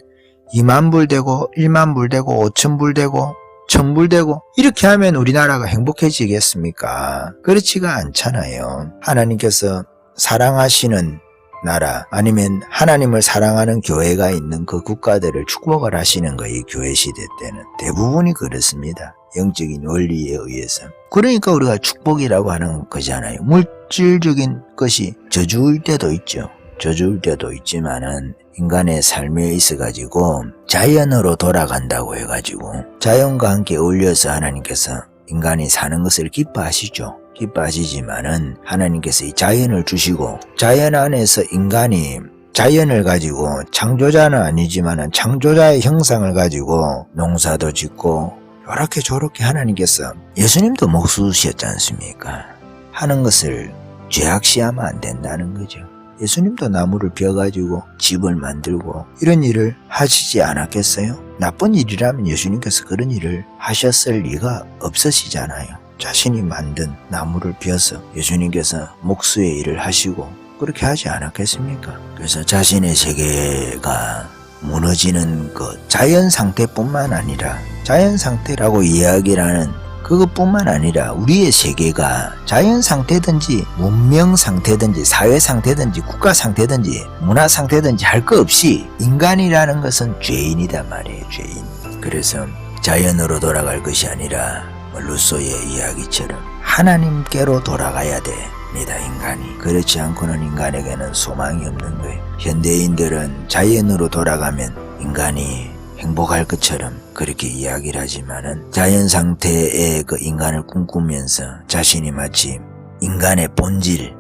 2만 불 되고 1만 불 되고 5천 불 되고 1000불 되고 이렇게 하면 우리나라가 행복해지겠습니까? 그렇지가 않잖아요. 하나님께서 사랑하시는 나라 아니면 하나님을 사랑하는 교회가 있는 그 국가들을 축복을 하시는 거예요. 교회 시대 때는 대부분이 그렇습니다. 영적인 원리에 의해서. 그러니까 우리가 축복이라고 하는 거잖아요. 물질적인 것이 저주일 때도 있죠. 저주일 때도 있지만은 인간의 삶에 있어가지고 자연으로 돌아간다고 해가지고 자연과 함께 어울려서 하나님께서 인간이 사는 것을 기뻐하시죠. 기뻐하시지만은 하나님께서 이 자연을 주시고 자연 안에서 인간이 자연을 가지고 창조자는 아니지만은 창조자의 형상을 가지고 농사도 짓고 요렇게 저렇게 하나님께서 예수님도 목수셨지 않습니까? 하는 것을 죄악시하면 안 된다는 거죠. 예수님도 나무를 베어가지고 집을 만들고 이런 일을 하시지 않았겠어요? 나쁜 일이라면 예수님께서 그런 일을 하셨을 리가 없으시잖아요. 자신이 만든 나무를 베어서 예수님께서 목수의 일을 하시고 그렇게 하지 않았겠습니까? 그래서 자신의 세계가 무너지는 그 자연 상태뿐만 아니라 자연 상태라고 이야기를 하는 그것뿐만 아니라 우리의 세계가 자연 상태든지 문명 상태든지 사회 상태든지 국가 상태든지 문화 상태든지 할 거 없이 인간이라는 것은 죄인이단 말이에요. 죄인. 그래서 자연으로 돌아갈 것이 아니라 루소의 이야기처럼 하나님께로 돌아가야 됩니다. 인간이. 그렇지 않고는 인간에게는 소망이 없는 거예요. 현대인들은 자연으로 돌아가면 인간이 행복할 것처럼 그렇게 이야기를 하지만은 자연 상태의 그 인간을 꿈꾸면서 자신이 마치 인간의 본질,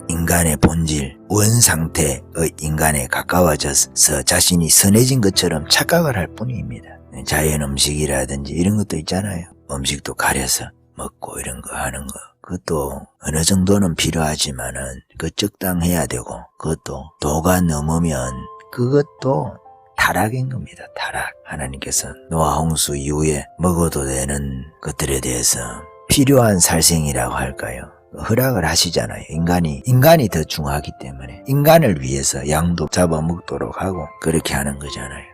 원 상태의 인간에 가까워져서 자신이 선해진 것처럼 착각을 할 뿐입니다. 자연 음식이라든지 이런 것도 있잖아요. 음식도 가려서 먹고 이런 거 하는 거. 그것도 어느 정도는 필요하지만은 그 적당해야 되고 그것도 도가 넘으면 그것도 타락인 겁니다. 타락. 하나님께서 노아 홍수 이후에 먹어도 되는 것들에 대해서 필요한 살생이라고 할까요? 허락을 하시잖아요. 인간이 더 중요하기 때문에 인간을 위해서 양도 잡아먹도록 하고 그렇게 하는 거잖아요.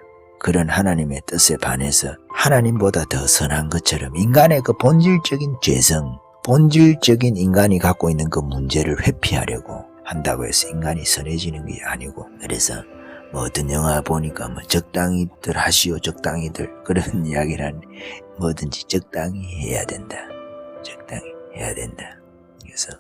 그런 하나님의 뜻에 반해서 하나님보다 더 선한 것처럼 인간의 그 본질적인 죄성, 본질적인 인간이 갖고 있는 그 문제를 회피하려고 한다고 해서 인간이 선해지는 게 아니고, 그래서 뭐 어떤 영화 보니까 뭐 적당히들 하시오, 적당히들 그런 이야기란 뭐든지 적당히 해야 된다. 적당히 해야 된다. 그래서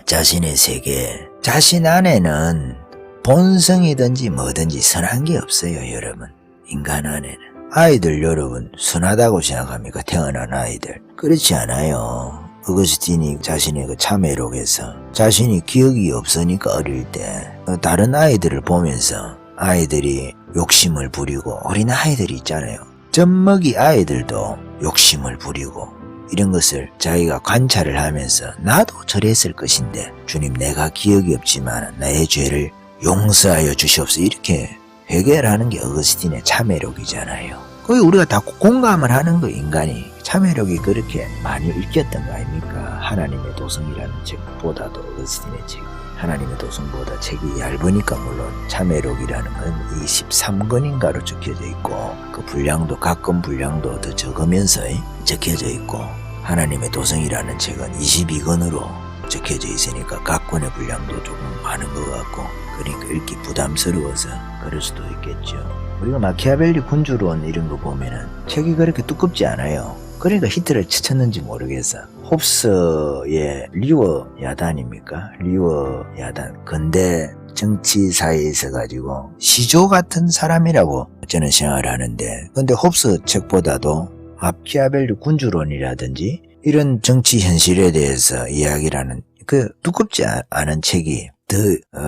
자신의 세계, 자신 안에는 본성이든지 뭐든지 선한 게 없어요, 여러분. 인간 안에는. 아이들 여러분 선하다고 생각합니까? 태어난 아이들. 그렇지 않아요. 어거스틴이 자신의 그 참회록에서 자신이 기억이 없으니까 어릴 때 다른 아이들을 보면서 아이들이 욕심을 부리고, 어린 아이들이 있잖아요. 젖먹이 아이들도 욕심을 부리고 이런 것을 자기가 관찰을 하면서 나도 저랬을 것인데 주님 내가 기억이 없지만 나의 죄를 용서하여 주시옵소서, 이렇게 회개를 하는 게 어거스틴의 참회록이잖아요. 거기 우리가 다 공감을 하는 거, 인간이. 참회록이 그렇게 많이 읽혔던 거 아닙니까? 하나님의 도성이라는 책보다도 어거스틴의 책이, 하나님의 도성보다 책이 얇으니까 물론 참회록이라는 건 23권인가로 적혀져 있고, 그 분량도 가끔 분량도 더 적으면서 적혀져 있고, 하나님의 도성이라는 책은 22권으로 적혀져 있으니까 각 권의 분량도 조금 많은 것 같고, 그러니까 읽기 부담스러워서 그럴 수도 있겠죠. 우리가 마키아벨리 군주론 이런 거 보면은 책이 그렇게 두껍지 않아요. 그러니까 히트를 치쳤는지 모르겠어. 홉스의 리워 야단입니까? 리워 야단. 근대 정치사에 있어가지고 시조 같은 사람이라고 저는 생각을 하는데, 근데 홉스 책보다도 마키아벨리 군주론이라든지 이런 정치 현실에 대해서 이야기라는 그 두껍지 않은 책이 더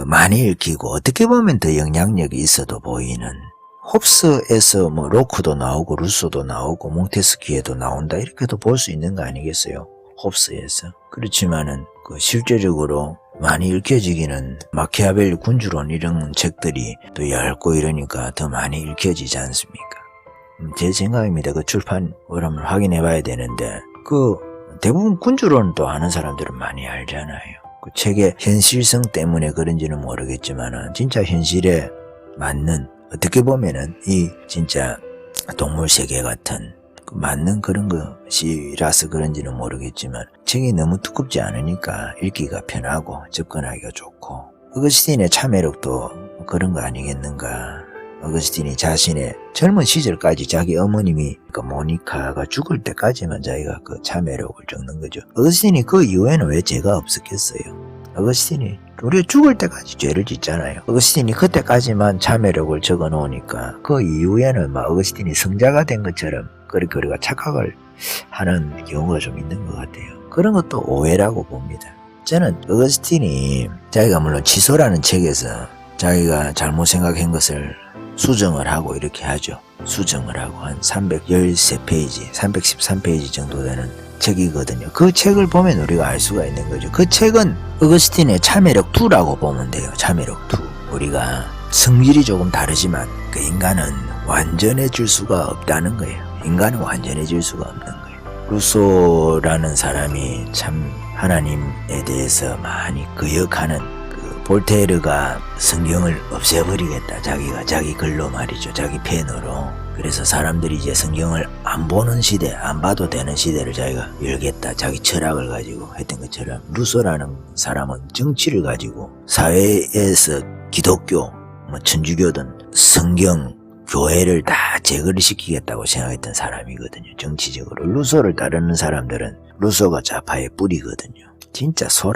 많이 읽히고, 어떻게 보면 더 영향력이 있어도 보이는, 홉스에서 뭐 로크도 나오고 루소도 나오고 몽테스키에도 나온다 이렇게도 볼 수 있는 거 아니겠어요? 홉스에서. 그렇지만은 그 실제적으로 많이 읽혀지기는 마키아벨리 군주론 이런 책들이 더 얇고 이러니까 더 많이 읽혀지지 않습니까? 제 생각입니다. 그 출판을 한번 확인해 봐야 되는데, 그 대부분 군주론도 아는 사람들은 많이 알잖아요. 그 책의 현실성 때문에 그런지는 모르겠지만은 진짜 현실에 맞는, 어떻게 보면은 이 진짜 동물 세계 같은 그 맞는 그런 것이라서 그런지는 모르겠지만 책이 너무 두껍지 않으니까 읽기가 편하고 접근하기가 좋고, 어거스틴의 참회록도 그런 거 아니겠는가. 어거스틴이 자신의 젊은 시절까지 자기 어머님이, 그 모니카가 죽을 때까지만 자기가 그 참회록을 적는 거죠. 어거스틴이 그 이후에는 왜 죄가 없었겠어요? 어거스틴이 우리가 죽을 때까지 죄를 짓잖아요. 어거스틴이 그때까지만 참회록을 적어 놓으니까 그 이후에는 막 어거스틴이 성자가 된 것처럼 그렇게 우리가 착각을 하는 경우가 좀 있는 것 같아요. 그런 것도 오해라고 봅니다. 저는 어거스틴이 자기가 물론 치소라는 책에서 자기가 잘못 생각한 것을 수정을 하고 이렇게 하죠. 수정을 하고 한 313페이지, 313페이지 정도 되는 책이거든요. 그 책을 보면 우리가 알 수가 있는 거죠. 그 책은 어거스틴의 참회록 2라고 보면 돼요. 참회록 2. 우리가 성질이 조금 다르지만 그 인간은 완전해질 수가 없다는 거예요. 인간은 완전해질 수가 없는 거예요. 루소라는 사람이 참 하나님에 대해서 많이 거역하는, 볼테르가 성경을 없애버리겠다. 자기 글로 말이죠. 자기 펜으로. 그래서 사람들이 이제 성경을 안 보는 시대, 안 봐도 되는 시대를 자기가 열겠다. 자기 철학을 가지고 했던 것처럼, 루소라는 사람은 정치를 가지고 사회에서 기독교, 천주교든 성경, 교회를 다 제거를 시키겠다고 생각했던 사람이거든요. 정치적으로. 루소를 따르는 사람들은 루소가 좌파의 뿌리거든요. 진짜 소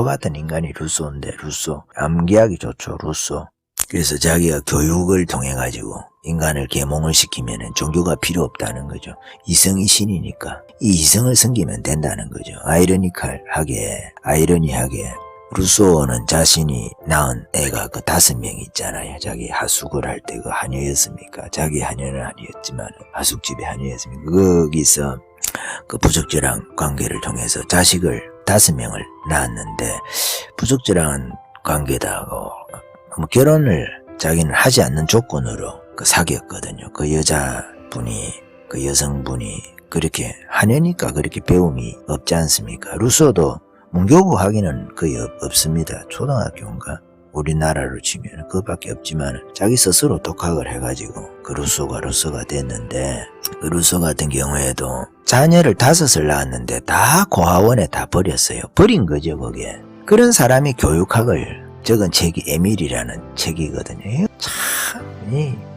같은 인간이 루소인데, 루소. 암기하기 좋죠, 루소. 그래서 자기가 교육을 통해 가지고 인간을 계몽을 시키면은 종교가 필요 없다는 거죠. 이성이 신이니까 이 이성을 섬기면 된다는 거죠. 아이러니하게 루소는 자신이 낳은 애가 그 5명 있잖아요. 자기 하숙을 할 때 그 하녀였습니까? 자기 하녀는 아니었지만 하숙집의 하녀였습니까? 거기서 그 부적절한 관계를 통해서 자식을 5명을 낳았는데, 부적절한 관계다고 결혼을 자기는 하지 않는 조건으로 사귀었거든요. 그 여성분이 그렇게 하냐니까 그렇게 배움이 없지 않습니까? 루소도 문교부 학위는 거의 없습니다. 초등학교인가? 우리나라로 치면 그것밖에 없지만 자기 스스로 독학을 해가지고 그 루소가 됐는데, 그 루소 같은 경우에도 자녀를 5을 낳았는데 다 고아원에 다 버렸어요. 버린 거죠, 그게. 그런 사람이 교육학을 적은 책이 에밀이라는 책이거든요. 참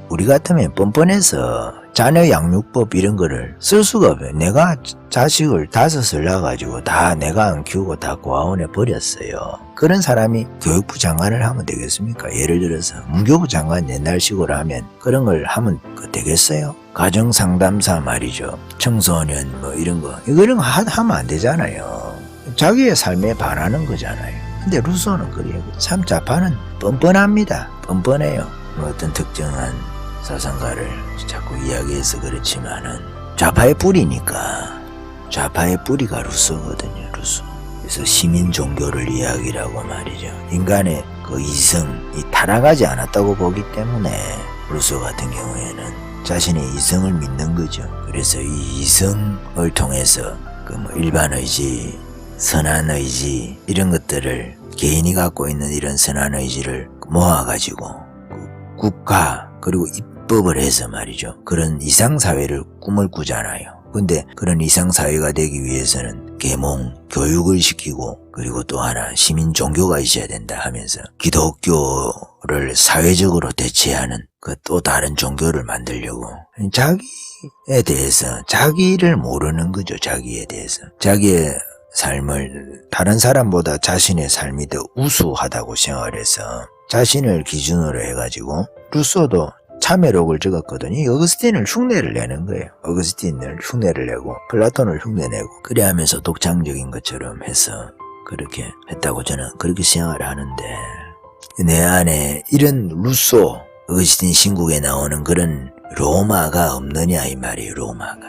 우리 같으면 뻔뻔해서 자녀 양육법 이런 거를 쓸 수가 없어요. 내가 자식을 5을 낳아가지고 다 내가 안 키우고 다 고아원에 버렸어요. 그런 사람이 교육부 장관을 하면 되겠습니까? 예를 들어서 문교부 장관 옛날식으로 하면 그런 걸 하면 되겠어요? 가정상담사 말이죠. 청소년 뭐 이런 거 이런 거 하면 안 되잖아요. 자기의 삶에 반하는 거잖아요. 근데 루소는 그래요. 참 좌파는 뻔뻔합니다. 뻔뻔해요. 뭐 어떤 특정한 사상가를 자꾸 이야기해서 그렇지만은 좌파의 뿌리니까 좌파의 뿌리가 루소거든요. 루소. 그래서 시민 종교를 이야기라고 말이죠. 인간의 그 이성이 타락하지 않았다고 보기 때문에 루소 같은 경우에는 자신의 이성을 믿는 거죠. 그래서 이 이성을 통해서 그 뭐 일반 의지, 선한 의지 이런 것들을 개인이 갖고 있는 이런 선한 의지를 모아가지고 국가 그리고 입법을 해서 말이죠. 그런 이상사회를 꿈을 꾸잖아요. 근데 그런 이상사회가 되기 위해서는 계몽, 교육을 시키고 그리고 또 하나 시민 종교가 있어야 된다 하면서 기독교를 사회적으로 대체하는 그 또 다른 종교를 만들려고 자기에 대해서 자기를 모르는 거죠. 자기에 대해서. 자기의 삶을 다른 사람보다 자신의 삶이 더 우수하다고 생각을 해서 자신을 기준으로 해가지고 루소도 참회록을 적었거든요. 어거스틴을 흉내를 내는 거예요. 어거스틴을 흉내를 내고 플라톤을 흉내내고 그래 하면서 독창적인 것처럼 해서 그렇게 했다고 저는 그렇게 생각을 하는데 내 안에 이런 루소 어거스틴 신국에 나오는 그런 로마가 없느냐 이 말이에요. 로마가.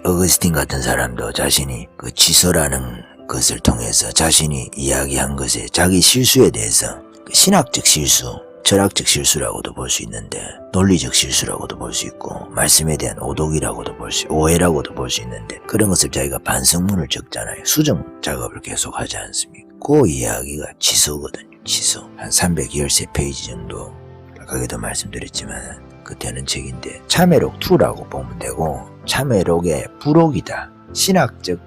어거스틴 같은 사람도 자신이 그 지서라는 것을 통해서 자신이 이야기한 것에 자기 실수에 대해서 신학적 실수, 철학적 실수라고도 볼 수 있는데 논리적 실수라고도 볼 수 있고 말씀에 대한 오독이라고도 볼 수, 오해라고도 볼 수 있는데 그런 것을 자기가 반성문을 적잖아요. 수정 작업을 계속 하지 않습니까? 그 이야기가 지서거든요. 지서. 한 313페이지 정도 아까도 말씀드렸지만 그때는 책인데 참회록 2라고 보면 되고 참회록의 부록이다. 신학적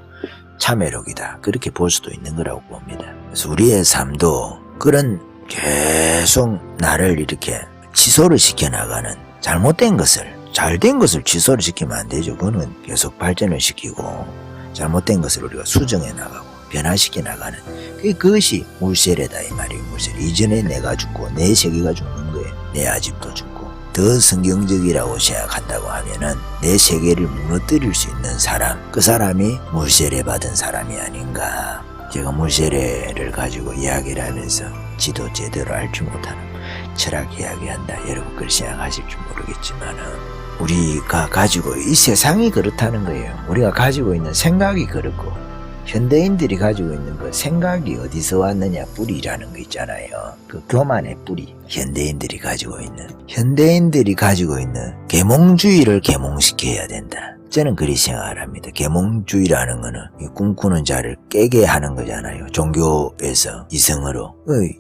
참회록이다. 그렇게 볼 수도 있는 거라고 봅니다. 그래서 우리의 삶도 그런 계속 나를 이렇게 취소를 시켜나가는 잘못된 것을 잘된 것을 취소를 시키면 안 되죠. 그거는 계속 발전을 시키고 잘못된 것을 우리가 수정해 나가고 변화시켜 나가는 그것이 물세례다 이 말이에요. 물세례. 이전에 내가 죽고 내 세계가 죽는 거예요. 내 아집도 죽고 더 성경적이라고 생각한다고 하면은 내 세계를 무너뜨릴 수 있는 사람 그 사람이 물세례 받은 사람이 아닌가. 제가 물세례를 가지고 이야기를 하면서 지도 제대로 알지 못하는 철학 이야기한다. 여러분 그렇게 생각하실지 모르겠지만은 우리가 가지고 이 세상이 그렇다는 거예요. 우리가 가지고 있는 생각이 그렇고 현대인들이 가지고 있는 그 생각이 어디서 왔느냐 뿌리라는 거 있잖아요. 그 교만의 뿌리. 현대인들이 가지고 있는 계몽주의를 계몽시켜야 된다. 저는 그리 생각을 합니다. 계몽주의라는 거는 꿈꾸는 자를 깨게 하는 거잖아요. 종교에서 이성으로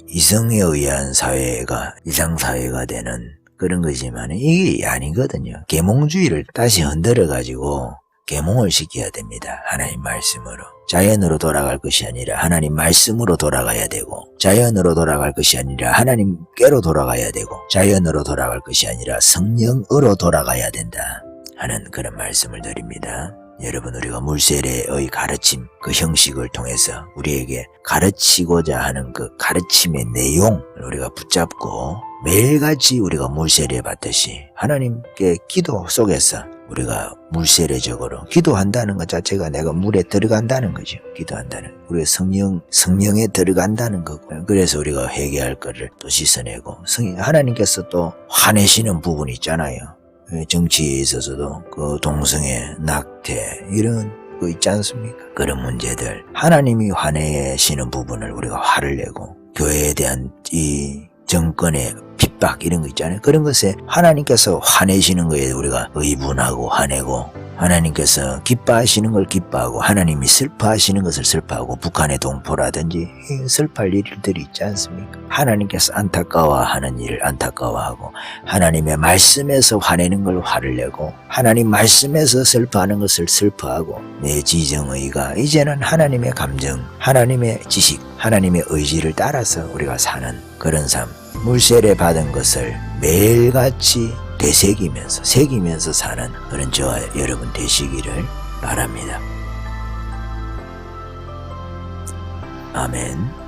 이성에 의한 사회가 이상사회가 되는 그런 거지만 이게 아니거든요. 계몽주의를 다시 흔들어 가지고 계몽을 시켜야 됩니다. 하나님 말씀으로. 자연으로 돌아갈 것이 아니라 하나님 말씀으로 돌아가야 되고 자연으로 돌아갈 것이 아니라 하나님께로 돌아가야 되고 자연으로 돌아갈 것이 아니라 성령으로 돌아가야 된다 하는 그런 말씀을 드립니다. 여러분 우리가 물세례의 가르침 그 형식을 통해서 우리에게 가르치고자 하는 그 가르침의 내용을 우리가 붙잡고 매일같이 우리가 물세례 받듯이 하나님께 기도 속에서 우리가 물세례적으로 기도한다는 것 자체가 내가 물에 들어간다는 거죠. 기도한다는 우리가 성령에 들어간다는 거고 그래서 우리가 회개할 거를 또 씻어내고 하나님께서 또 화내시는 부분이 있잖아요. 정치에 있어서도 그 동성애, 낙태 이런 거 있지 않습니까? 그런 문제들 하나님이 화내시는 부분을 우리가 화를 내고 교회에 대한 이 정권의 핍박 이런 거 있잖아요. 그런 것에 하나님께서 화내시는 거에 우리가 의분하고 화내고 하나님께서 기뻐하시는 걸 기뻐하고 하나님이 슬퍼하시는 것을 슬퍼하고 북한의 동포라든지 슬퍼할 일들이 있지 않습니까? 하나님께서 안타까워하는 일을 안타까워하고 하나님의 말씀에서 화내는 걸 화를 내고 하나님 말씀에서 슬퍼하는 것을 슬퍼하고 내 지정의가 이제는 하나님의 감정, 하나님의 지식, 하나님의 의지를 따라서 우리가 사는 그런 삶, 물세례 받은 것을 매일같이 새기면서 사는 그런 저와 여러분 되시기를 바랍니다. 아멘.